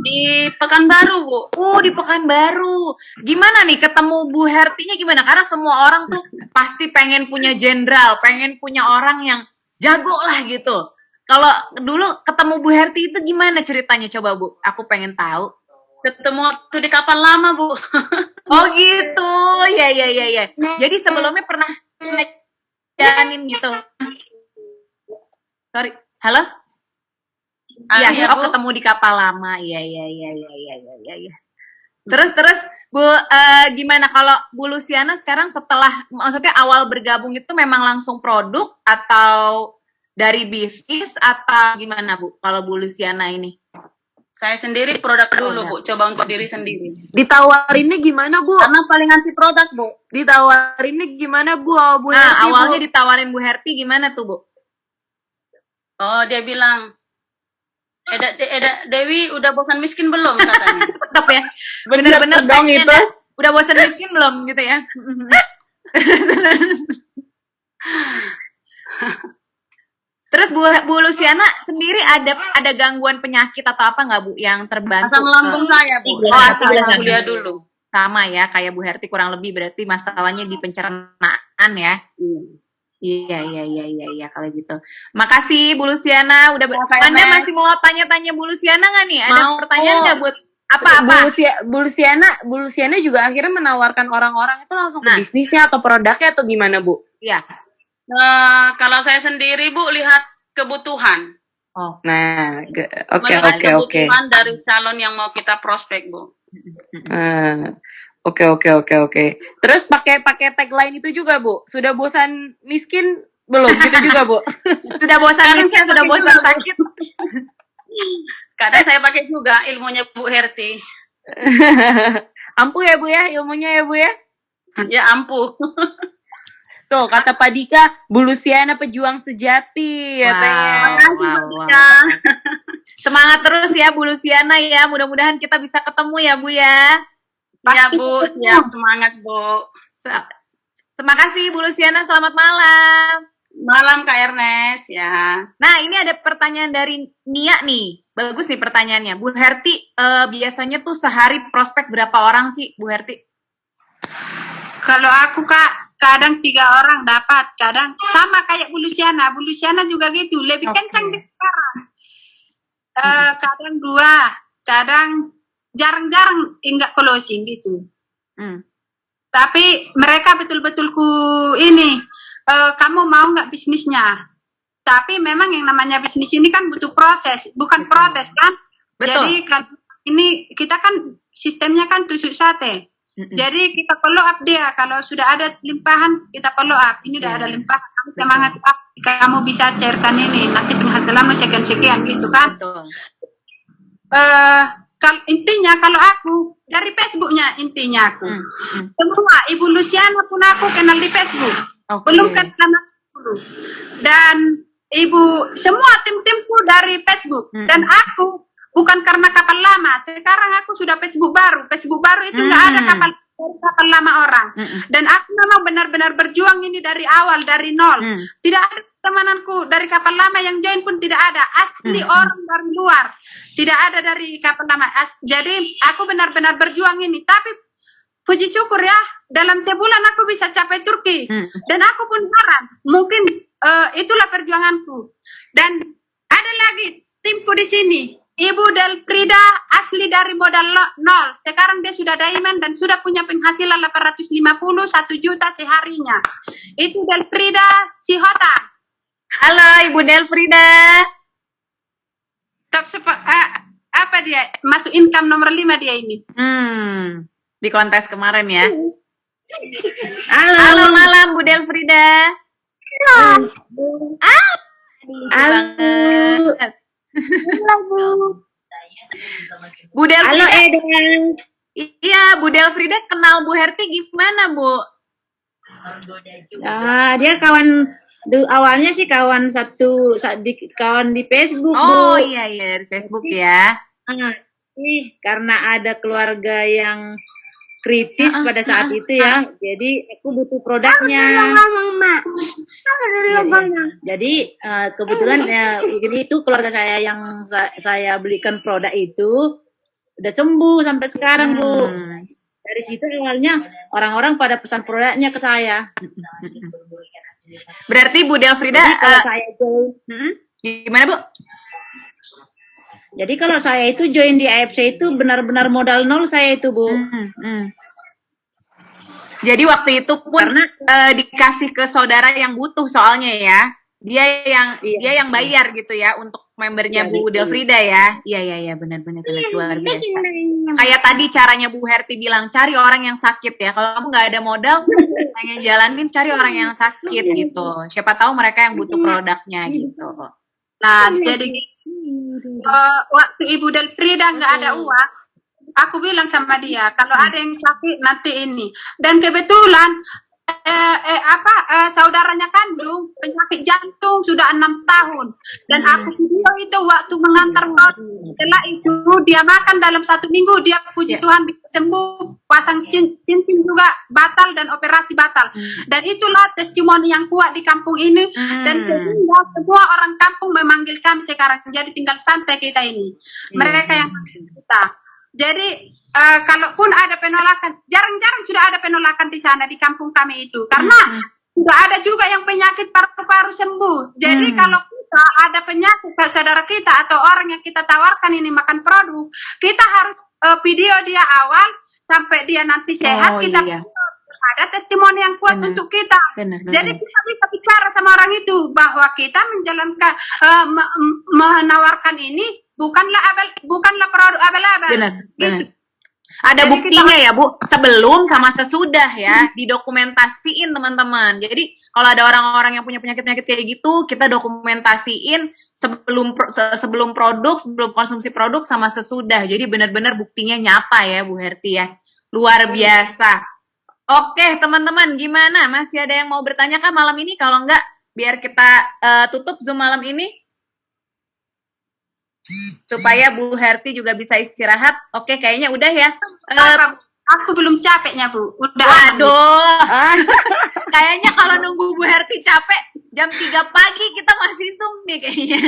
Di Pekanbaru Bu. Di Pekanbaru. Gimana nih ketemu Bu Hertinya gimana? Karena semua orang tuh pasti pengen punya jenderal, pengen punya orang yang jago lah gitu. Kalau dulu ketemu Bu Herti itu gimana ceritanya coba Bu? Aku pengen tahu. Ketemu waktu di kapal lama Bu. Oh gitu, ya. Jadi sebelumnya pernah jalanin gitu. Sorry, halo? Iya, ketemu di kapal lama. Iya. Terus Bu, gimana kalau Bu Luciana sekarang setelah, maksudnya awal bergabung itu memang langsung produk atau dari bisnis atau gimana Bu? Kalau Bu Luciana ini? Saya sendiri produk dulu Bu, coba untuk diri sendiri. Ditawarinnya gimana Bu? Karena paling anti produk Bu. Ditawarinnya gimana Bu? Bu Herti, awalnya Bu ditawarin Bu Herti gimana tuh Bu? Oh dia bilang, Dewi udah bosan miskin belum katanya. Tetap ya, bener-bener dong itu. Udah bosan miskin belum gitu ya? Terus Bu Luciana sendiri ada gangguan penyakit atau apa nggak Bu yang terbantu? Asam lambung saya Bu. Asam lambung kuliah dulu. sama ya kayak Bu Herti kurang lebih, berarti masalahnya di pencernaan ya. Iya kalau gitu. Makasih Bu Luciana udah Anda masih mau tanya-tanya Bu Luciana nggak nih? Ada pertanyaan nggak buat apa-apa? Bu Luciana juga akhirnya menawarkan orang-orang itu langsung ke bisnisnya atau produknya atau gimana, Bu? Iya. Kalau saya sendiri, Bu, lihat kebutuhan. Nah, oke. Kebutuhan dari calon yang mau kita prospek, Bu. Oke. Terus pakai tagline itu juga, Bu. Sudah bosan miskin belum? Gitu juga, Bu. Sudah bosan miskin, sudah bosan sakit. Kadang saya pakai juga ilmunya Bu Herti. Ampuh ya, Bu ya, ilmunya ya, Bu ya. Ya ampuh. Tuh, kata Pak Dika, Bu Luciana pejuang sejati katanya. Wow. Semangat terus ya Bu Luciana ya. Mudah-mudahan kita bisa ketemu ya, Bu ya. Iya, Bu. Siap, semangat, Bu. Terima kasih Bu Luciana, selamat malam. Malam Kak Ernest ya. Nah, ini ada pertanyaan dari Nia nih. Bagus nih pertanyaannya. Bu Herti, biasanya tuh sehari prospek berapa orang sih, Bu Herti? Kalau aku Kak, kadang 3 orang dapat, kadang sama kayak Bu Luciana. Bu Luciana juga gitu, lebih kencang di sekarang. Kadang 2, kadang jarang-jarang enggak closing gitu. Tapi mereka betul-betul kamu mau nggak bisnisnya? Tapi memang yang namanya bisnis ini kan butuh proses, bukan protes kan? Betul. Jadi kalau ini kita kan sistemnya kan tusuk sate. Jadi kita follow up dia. Kalau sudah ada limpahan kita follow up. Ini udah ada limpahan, kamu semangat kamu bisa cairkan ini. Nanti penghasilanmu sekian-sekian gitu kan? Intinya kalau aku dari Facebooknya intinya aku. Semua Ibu Luciana pun aku kenal di Facebook. Belum kenal dulu. Dan Ibu semua tim-timku dari Facebook. Dan aku bukan karena kapal lama. Sekarang aku sudah Facebook baru. Facebook baru itu nggak ada kapal lama orang. Dan aku memang benar-benar berjuang ini dari awal, dari nol. Tidak ada temananku dari kapal lama yang join pun tidak ada. Asli orang dari luar. Tidak ada dari kapal lama. Jadi aku benar-benar berjuang ini. Tapi puji syukur ya, dalam sebulan aku bisa capai Turki. Dan aku pun heran. Mungkin itulah perjuanganku. Dan ada lagi timku di sini. Ibu Delfrida asli dari modal nol. Sekarang dia sudah diamond dan sudah punya penghasilan 850 1 juta seharinya. Itu Delfrida Sihota. Halo Ibu Delfrida. Apa dia? Masuk income nomor 5 dia ini. Di kontes kemarin ya. Halo malam Bu Delfrida. Halo. Bu Delfrida. Halo Eden. Iya, Bu Delfrida kenal Bu Herti gimana, Bu? Dia kawan awalnya sih kawan kawan di Facebook, Bu. iya di Facebook ya. Karena ada keluarga yang kritis pada saat itu ya, jadi aku butuh produknya. Jadi kebetulan ini itu keluarga saya yang saya belikan produk itu udah sembuh sampai sekarang, Bu. Dari situ awalnya orang-orang pada pesan produknya ke saya. Berarti Bu Delfrida kalau saya gimana, Bu? Jadi kalau saya itu join di AFC itu benar-benar modal nol saya itu, Bu. Jadi waktu itu pun dikasih ke saudara yang butuh soalnya ya. Dia yang bayar gitu ya untuk membernya Bu Delfrida ya. Iya benar-benar luar biasa. Kayak tadi caranya Bu Herti bilang, cari orang yang sakit ya. Kalau kamu nggak ada modal, pengen jalanin cari orang yang sakit gitu. Siapa tahu mereka yang butuh produknya gitu. Nah, jadi waktu Ibu Delfrida nggak ada uang, aku bilang sama dia kalau ada yang sakit nanti ini. Dan kebetulan saudaranya kandung penyakit jantung sudah 6 tahun. Dan aku video itu waktu mengantar setelah itu dia makan dalam 1 minggu dia puji Tuhan sembuh, pasang cincin juga batal dan operasi batal. Dan itulah testimoni yang kuat di kampung ini. Dan sehingga semua orang kampung memanggil kami sekarang. Jadi tinggal santai kita ini. Mereka yang kita. Jadi kalaupun ada penolakan, jarang-jarang sudah ada penolakan di sana di kampung kami itu, karena sudah ada juga yang penyakit paru-paru sembuh. Jadi kalau kita ada penyakit saudara kita atau orang yang kita tawarkan ini makan produk, kita harus video dia awal sampai dia nanti sehat, kita ada testimoni yang kuat untuk kita. Jadi kita bisa bicara sama orang itu bahwa kita menjalankan menawarkan ini bukanlah produk abal-abal. Gitu. Ada buktinya ya Bu, sebelum sama sesudah ya, didokumentasiin teman-teman. Jadi kalau ada orang-orang yang punya penyakit-penyakit kayak gitu, kita dokumentasiin sebelum produk, sebelum konsumsi produk sama sesudah. Jadi benar-benar buktinya nyata ya Bu Herti ya. Luar biasa. Oke teman-teman, gimana? Masih ada yang mau bertanya kah malam ini? Kalau enggak, biar kita tutup Zoom malam ini. Supaya Bu Herti juga bisa istirahat. Oke, kayaknya udah ya. Aku belum capeknya Bu. Udah. Waduh. Kayaknya kalau nunggu Bu Herti capek jam 3 pagi kita masih Zoom nih kayaknya.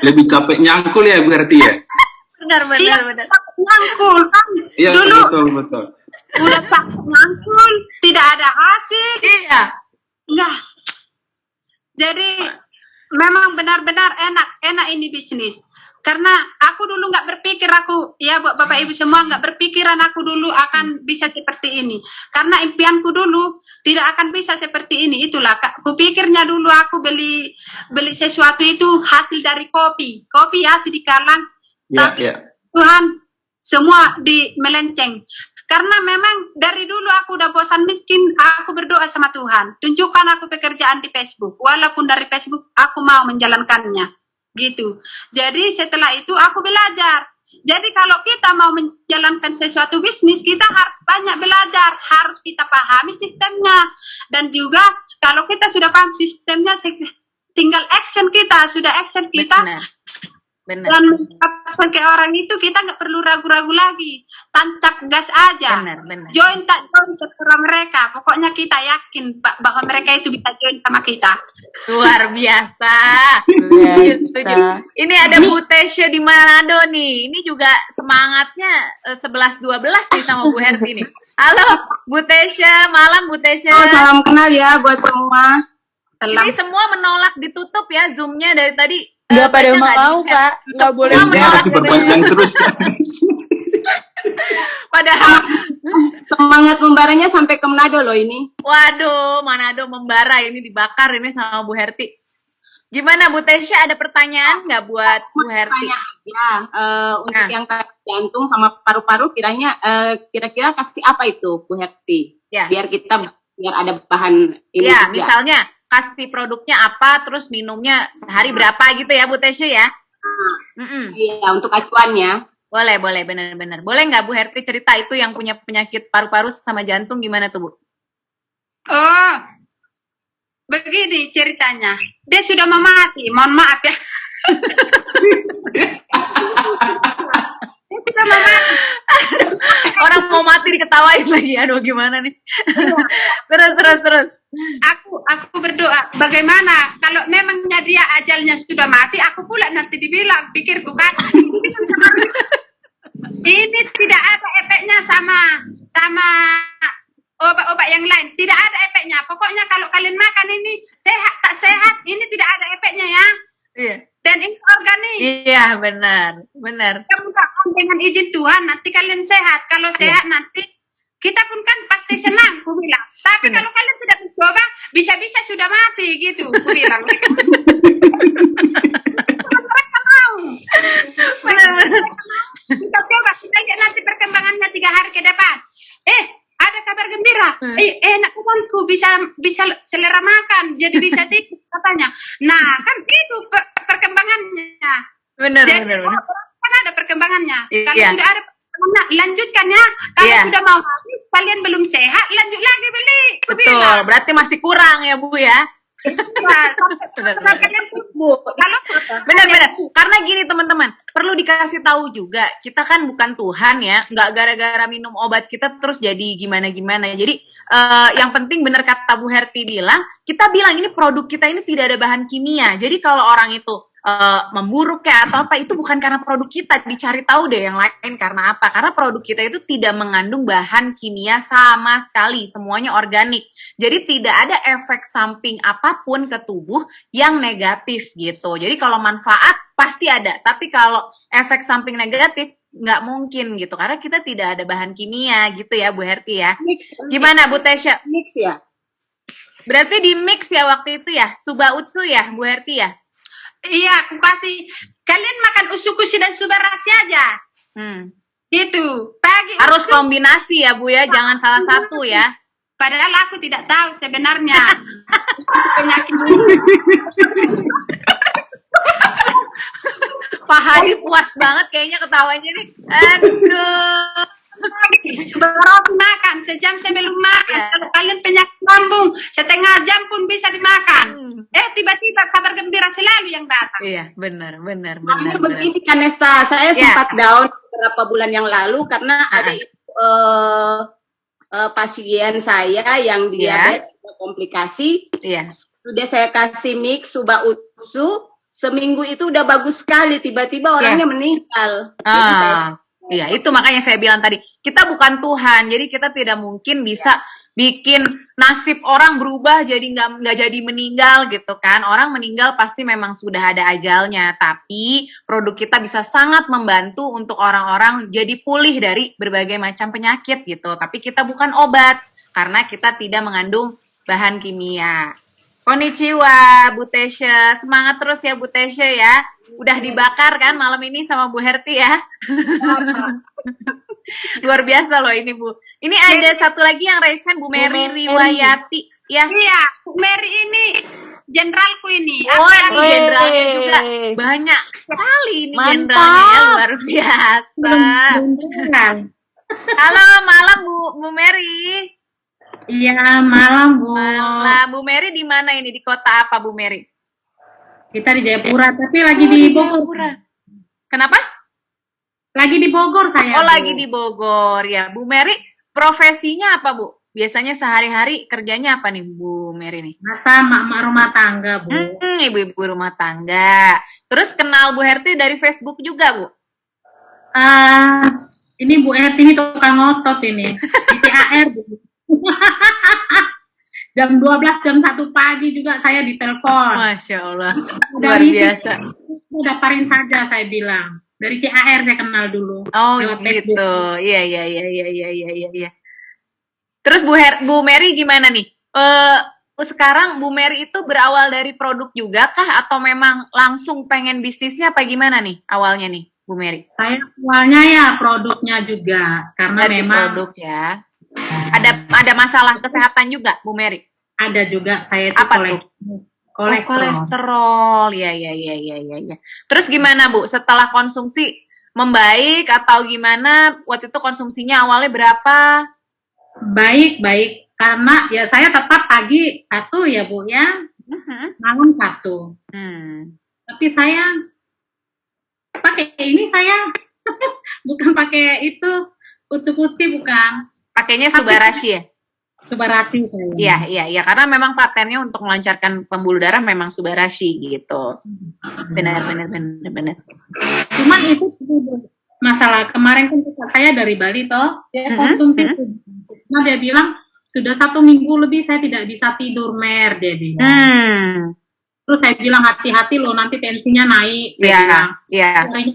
Lebih capek nyangkul ya Bu Herti ya? Benar. Nyangkul kan. Iya, dulu betul. Udah capek nyangkul, tidak ada hasil. Iya. Enggak. Jadi memang benar-benar enak ini bisnis. Karena aku dulu nggak berpikir buat Bapak Ibu semua nggak berpikiran aku dulu akan bisa seperti ini. Karena impianku dulu tidak akan bisa seperti ini. Itulah kupikirnya dulu aku beli sesuatu itu hasil dari kopi hasil di Kalang. Tuhan semua melenceng. Karena memang dari dulu aku udah bosan miskin, aku berdoa sama Tuhan. Tunjukkan aku pekerjaan di Facebook. Walaupun dari Facebook aku mau menjalankannya. Gitu. Jadi setelah itu aku belajar. Jadi kalau kita mau menjalankan sesuatu bisnis, kita harus banyak belajar, harus kita pahami sistemnya. Dan juga kalau kita sudah paham sistemnya, tinggal action kita, Benar. Dan pakai orang itu kita nggak perlu ragu-ragu lagi, tancap gas aja. Benar. Join terserah mereka. Pokoknya kita yakin bahwa mereka itu bisa join sama kita. Luar biasa. Ini ada Bu Tesya di Manado nih. Ini juga semangatnya 11-12 nih sama Bu Herti nih. Halo Bu Tesya, malam Bu Tesya. Salam kenal ya buat semua. Ini semua menolak ditutup ya Zoom-nya dari tadi. Nggak pada mau Kak, nggak boleh. Diperpanjang terus. Padahal semangat membaranya sampai ke Manado loh ini. Waduh, Manado membara ini dibakar ini sama Bu Herti. Gimana Bu Tesya, ada pertanyaan nggak buat Bu Herti? Untuk yang jantung sama paru-paru kira-kira kasih apa itu Bu Herti? Ya. Biar ada bahan ini. Ya, misalnya kasih produknya apa, terus minumnya sehari berapa gitu ya Bu Tesya ya? Iya, untuk acuannya. Boleh, benar-benar. Boleh nggak Bu Herti cerita itu yang punya penyakit paru-paru sama jantung gimana tuh Bu? Oh, begini ceritanya. Dia sudah mau mati, mohon maaf ya. Dia sudah mau mati. Orang mau mati diketawain lagi, aduh gimana nih? Terus. Aku berdoa, bagaimana kalau memangnya dia ajalnya sudah mati, aku pula nanti dibilang, pikirku kan, ini tidak ada efeknya sama obat-obat yang lain, tidak ada efeknya. Pokoknya kalau kalian makan ini sehat tak sehat, ini tidak ada efeknya ya. Iya. Dan ini organik. Iya benar. Mudah-mudahan dengan izin Tuhan nanti kalian sehat. Kalau sehat nanti kita pun kan pasti senang, ku bilang. Tapi kalau kalian tidak mencoba, bisa-bisa sudah mati gitu, ku bilang. Mereka mau. Kita coba, kita lihat nanti perkembangannya 3 hari ke depan. Ada kabar gembira. Enak temanku bisa selera makan, jadi bisa tidur katanya. Nah, kan itu perkembangannya. Benar. Kan ada perkembangannya. Iya. Kalau sudah ada perkembangan, lanjutkan ya. Kalau sudah mau habis, kalian belum sehat, lanjut lagi beli. Betul, berarti masih kurang ya Bu ya. Benar. Karena gini teman-teman, perlu dikasih tahu juga, kita kan bukan Tuhan ya, nggak gara-gara minum obat kita terus jadi gimana-gimana. Jadi yang penting benar kata Bu Herti bilang, kita bilang ini produk kita ini tidak ada bahan kimia. Jadi kalau orang itu memburuk kayak atau apa, itu bukan karena produk kita. Dicari tahu deh yang lain karena apa. Karena produk kita itu tidak mengandung bahan kimia sama sekali, semuanya organik. Jadi tidak ada efek samping apapun ke tubuh yang negatif gitu. Jadi kalau manfaat pasti ada, tapi kalau efek samping negatif nggak mungkin gitu, karena kita tidak ada bahan kimia gitu ya Bu Herti ya. Gimana Bu Tesya? Mix ya? Berarti di mix ya waktu itu ya, Suba Utsu ya Bu Herti ya? Iya, aku kasih. Kalian makan usukushi dan subarasi aja. Gitu. Pagi harus kombinasi ya Bu ya, jangan salah satu ya. Padahal aku tidak tahu sebenarnya. Penyakit. Pak Hadi puas banget kayaknya ketawanya nih. Aduh. Baru makan sejam sebelum makan. Kalau kalian penyakit lambung, setengah jam pun bisa dimakan. Tiba-tiba kabar gembira selalu yang datang. Iya, benar. Begini kan Nesta, saya sempat down beberapa bulan yang lalu karena ada pasien saya yang diabetes komplikasi. Sudah saya kasih mix Suba Utsu, seminggu itu udah bagus sekali, tiba-tiba orangnya meninggal. Iya, itu makanya saya bilang tadi, kita bukan Tuhan, jadi kita tidak mungkin bisa bikin nasib orang berubah jadi nggak jadi meninggal gitu kan. Orang meninggal pasti memang sudah ada ajalnya, tapi produk kita bisa sangat membantu untuk orang-orang jadi pulih dari berbagai macam penyakit gitu. Tapi kita bukan obat, karena kita tidak mengandung bahan kimia. Konnichiwa Bu Tesya, semangat terus ya Bu Tesya ya. Udah dibakar kan malam ini sama Bu Herti ya. Luar biasa loh ini Bu. Ini ada satu lagi yang raise hand, Bu Mary Riwayati ya. Iya, Bu Mary ini jenderalku ini. Oh, ini jenderalnya juga. Banyak sekali ini jenderalnya ya, luar biasa. Halo, malam Bu Mary. Iya, malam Bu. Malam. Bu Mary di mana ini? Di kota apa Bu Mary? Kita di Jayapura, tapi lagi di Bogor. Kenapa? Lagi di Bogor saya. Oh, Bu. Lagi di Bogor ya. Bu Mary, profesinya apa Bu? Biasanya sehari-hari kerjanya apa nih Bu Mary nih? Masa mak rumah tangga Bu. Ibu-ibu rumah tangga. Terus kenal Bu Herti dari Facebook juga Bu? Ini Bu Herti ini tukang ngotot ini. Di CAR Bu. Jam 12, jam 1 pagi juga saya ditelepon. Masya Allah, luar biasa. Udah parin saja saya bilang. Dari CAR saya kenal dulu. Oh gitu, iya. Terus Bu Mary gimana nih? Sekarang Bu Mary itu berawal dari produk juga kah? Atau memang langsung pengen bisnisnya apa gimana nih awalnya nih Bu Mary? Saya awalnya ya produknya juga. Karena dari memang produk ya. Ada masalah kesehatan juga, Bu Mary? Ada juga, saya itu kolesterol. Ya. Terus gimana Bu? Setelah konsumsi membaik atau gimana? Waktu itu konsumsinya awalnya berapa? Baik. Karena ya saya tetap pagi 1 ya Bu ya, malam 1. Tapi saya pakai ini saya bukan pakai itu kutsu-kutsi bukan. Pakainya Subarashi ya? Subarashi saya. Iya, karena memang patennya untuk melancarkan pembuluh darah memang Subarashi gitu. Benar. Cuman itu masalah kemarin kan saya dari Bali toh, dia konsumsi. Nah dia bilang sudah 1 minggu lebih saya tidak bisa tidur Mer, dia bilang. Terus saya bilang hati-hati loh nanti tensinya naik. Saya bilang,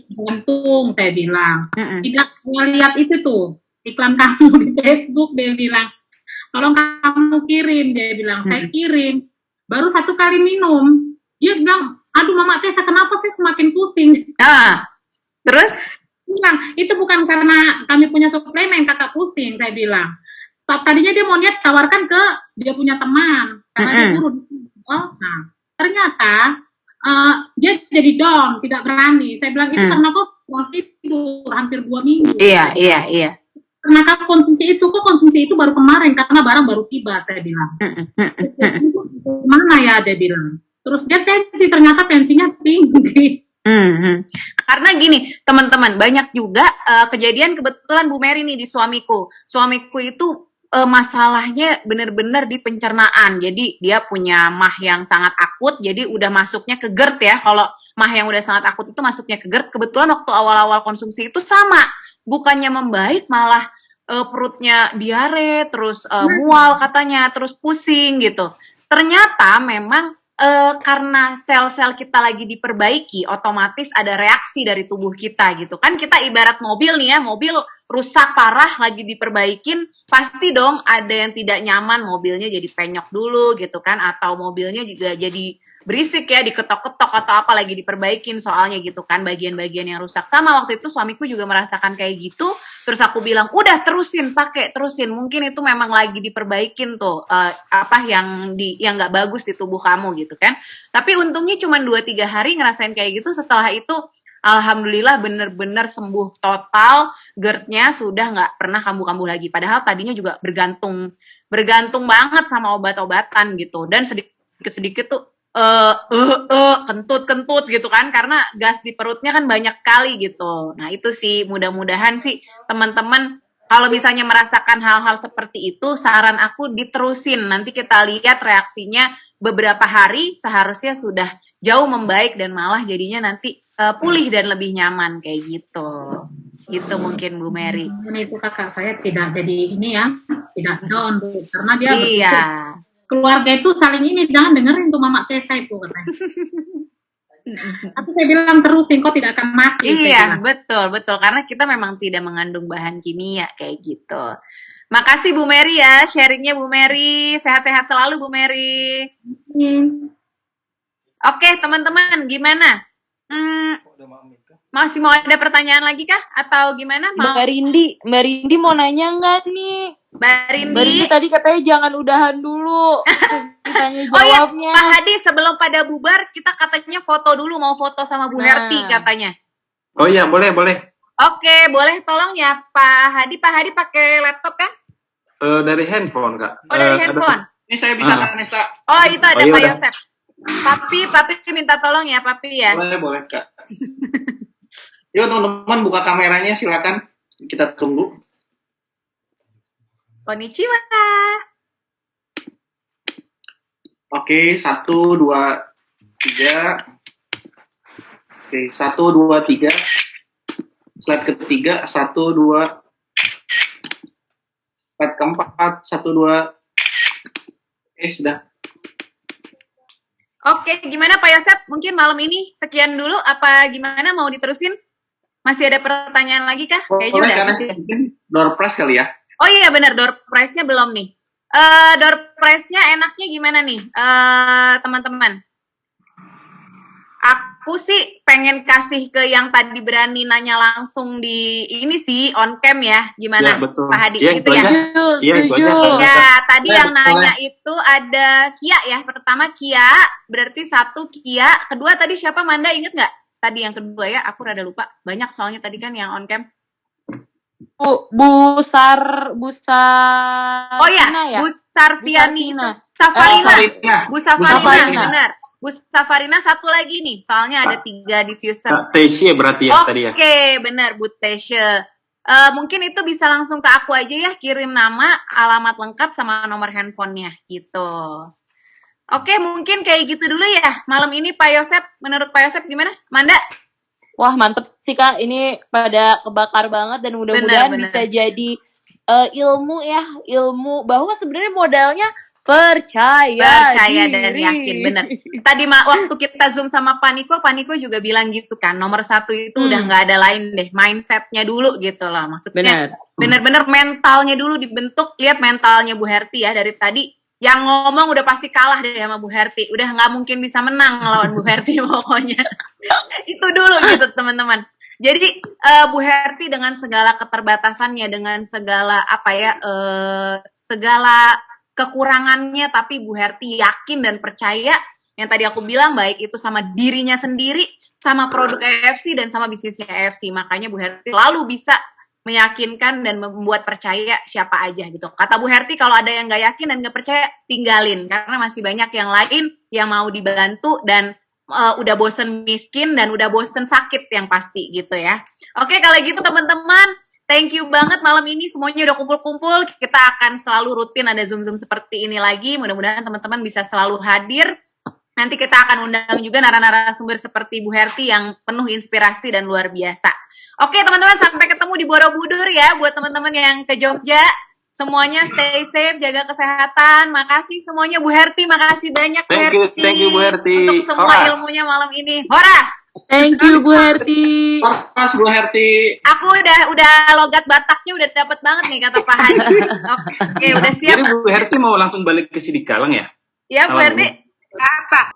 jantung saya bilang. Tidak lihat itu tuh. Iklan kamu di Facebook, dia bilang, tolong kamu kirim, dia bilang, saya kirim, baru 1 kali minum, dia bilang, aduh Mama Tessa kenapa sih semakin pusing? Terus? Bilang, itu bukan karena kami punya suplemen, kakak pusing, saya bilang. Tadinya dia mau niat tawarkan ke dia punya teman, karena dia guru. Nah, ternyata dia jadi down, tidak berani. Saya bilang, itu karena kok kurang tidur, hampir 2 minggu. Iya. Karena konsumsi itu baru kemarin karena barang baru tiba, saya bilang. Mana ya, dia bilang. Terus dia ternyata tensinya tinggi. Karena gini teman-teman, banyak juga kejadian kebetulan Bu Mary nih di suamiku itu masalahnya benar-benar di pencernaan. Jadi dia punya mah yang sangat akut, jadi udah masuknya ke GERD ya. Kalau mah yang udah sangat akut itu masuknya ke GERD. Kebetulan waktu awal-awal konsumsi itu sama, bukannya membaik malah perutnya diare, terus mual katanya, terus pusing gitu. Ternyata memang karena sel-sel kita lagi diperbaiki, otomatis ada reaksi dari tubuh kita gitu kan. Kita ibarat mobil nih ya, mobil rusak parah lagi diperbaikin, pasti dong ada yang tidak nyaman, mobilnya jadi penyok dulu gitu kan, atau mobilnya juga jadi berisik ya, diketok-ketok atau apa lagi diperbaikin soalnya gitu kan, bagian-bagian yang rusak. Sama waktu itu suamiku juga merasakan kayak gitu, terus aku bilang udah terusin, pakai terusin, mungkin itu memang lagi diperbaikin tuh apa yang nggak bagus di tubuh kamu gitu kan. Tapi untungnya cuma 2-3 hari ngerasain kayak gitu, setelah itu alhamdulillah bener-bener sembuh total, GERD-nya sudah nggak pernah kambuh-kambuh lagi. Padahal tadinya juga bergantung banget sama obat-obatan gitu, dan sedikit-sedikit tuh kentut gitu kan, karena gas di perutnya kan banyak sekali gitu. Nah itu sih, mudah-mudahan sih teman-teman kalau misalnya merasakan hal-hal seperti itu, saran aku diterusin. Nanti kita lihat reaksinya beberapa hari, seharusnya sudah jauh membaik dan malah jadinya nanti pulih dan lebih nyaman kayak gitu. Itu mungkin Bu Mary. Ini itu kakak saya tidak jadi ini ya, tidak down Bu, karena dia iya. Keluarga itu saling ini, jangan dengerin tuh Mama Tessa itu katanya. Tapi saya bilang terusin, kok tidak akan mati. Iya, betul, karena kita memang tidak mengandung bahan kimia kayak gitu. Makasih Bu Mary ya, sharingnya Bu Mary. Sehat-sehat selalu Bu Mary. Oke, teman-teman, gimana? Masih mau ada pertanyaan lagi kah? Atau gimana? Mbak Rindi mau nanya nggak nih? Mbak Rindi tadi katanya jangan udahan dulu. Tanya jawabnya. Oh ya, Pak Hadi, sebelum pada bubar, kita katanya foto dulu, mau foto sama Bu Herti katanya. Oh iya, boleh. Oke, boleh tolong ya Pak Hadi. Pak Hadi pakai laptop kan? Dari handphone, Kak. Oh, dari handphone. Ini saya bisa kan, Nesta? Oh, itu ada Pak Yosef. Papi minta tolong ya, Papi ya. Boleh, Kak. Yuk teman-teman, buka kameranya, silakan. Kita tunggu. Konnichiwa. Oke, 1, 2, 3. Oke, 1, 2, 3. Slide ketiga, 1, 2. Slide keempat, 1, 2. Oke, sudah. Oke, gimana Pak Yosef? Mungkin malam ini sekian dulu, apa gimana, mau diterusin? Masih ada pertanyaan lagi kah? Kayaknya udah. Mungkin door prize kali ya. Oh iya benar, door prize-nya belum nih. Door prize-nya enaknya gimana nih, teman-teman? Aku sih pengen kasih ke yang tadi berani nanya langsung di ini sih, on cam ya. Gimana, ya, betul. Pak Hadi? Ya, gitu ya? Iya, ya, tadi yang nanya itu ada Kia ya. Pertama Kia, berarti 1 Kia. Kedua tadi siapa, Manda, inget nggak? Tadi yang kedua ya, aku rada lupa. Banyak soalnya tadi kan yang on cam. Bu Sarina Oh ya, Bu Sarviani itu. Safarina. Bu Safarina, benar. Bu Safarina satu lagi nih, soalnya ada 3 diffuser. Tesya berarti ya tadi ya. Oke, benar Bu Tesya. Mungkin itu bisa langsung ke aku aja ya, kirim nama, alamat lengkap sama nomor handphonenya gitu. Oke, mungkin kayak gitu dulu ya. Malam ini Pak Yosef, menurut Pak Yosef gimana? Manda? Wah, mantep sih Kak. Ini pada kebakar banget dan mudah-mudahan bisa jadi ilmu bahwa sebenarnya modalnya percaya dan yakin, bener. Tadi waktu kita Zoom sama Paniko juga bilang gitu kan, nomor 1 itu udah nggak ada lain deh, mindsetnya dulu gitu loh. Maksudnya bener-bener mentalnya dulu dibentuk. Lihat mentalnya Bu Herti ya, dari tadi yang ngomong udah pasti kalah deh sama Bu Herti, udah nggak mungkin bisa menang lawan Bu Herti pokoknya. Itu dulu gitu teman-teman. Jadi Bu Herti dengan segala keterbatasannya, dengan segala segala kekurangannya, tapi Bu Herti yakin dan percaya yang tadi aku bilang, baik itu sama dirinya sendiri, sama produk EFC dan sama bisnisnya EFC. Makanya Bu Herti lalu bisa meyakinkan dan membuat percaya siapa aja gitu. Kata Bu Herti, kalau ada yang nggak yakin dan nggak percaya, tinggalin. Karena masih banyak yang lain yang mau dibantu dan udah bosen miskin dan udah bosen sakit yang pasti gitu ya. Oke, kalau gitu teman-teman, Thank you banget malam ini semuanya udah kumpul-kumpul. Kita akan selalu rutin ada Zoom-Zoom seperti ini lagi. Mudah-mudahan teman-teman bisa selalu hadir. Nanti kita akan undang juga narasumber seperti Bu Herti yang penuh inspirasi dan luar biasa. Oke teman-teman, sampai ketemu di Borobudur ya buat teman-teman yang ke Jogja. Semuanya stay safe, jaga kesehatan. Makasih semuanya Bu Herti, makasih banyak Bu Herti. Thank you Bu Herti. Untuk semua ilmunya malam ini. Horas. Thank you Bu Herti. Horas Bu Herti. Aku udah logat Bataknya udah dapat banget nih kata Pak Haji. Oke, udah siap. Jadi Bu Herti mau langsung balik ke Sidikalang ya? Ya Bu Herti. Apa?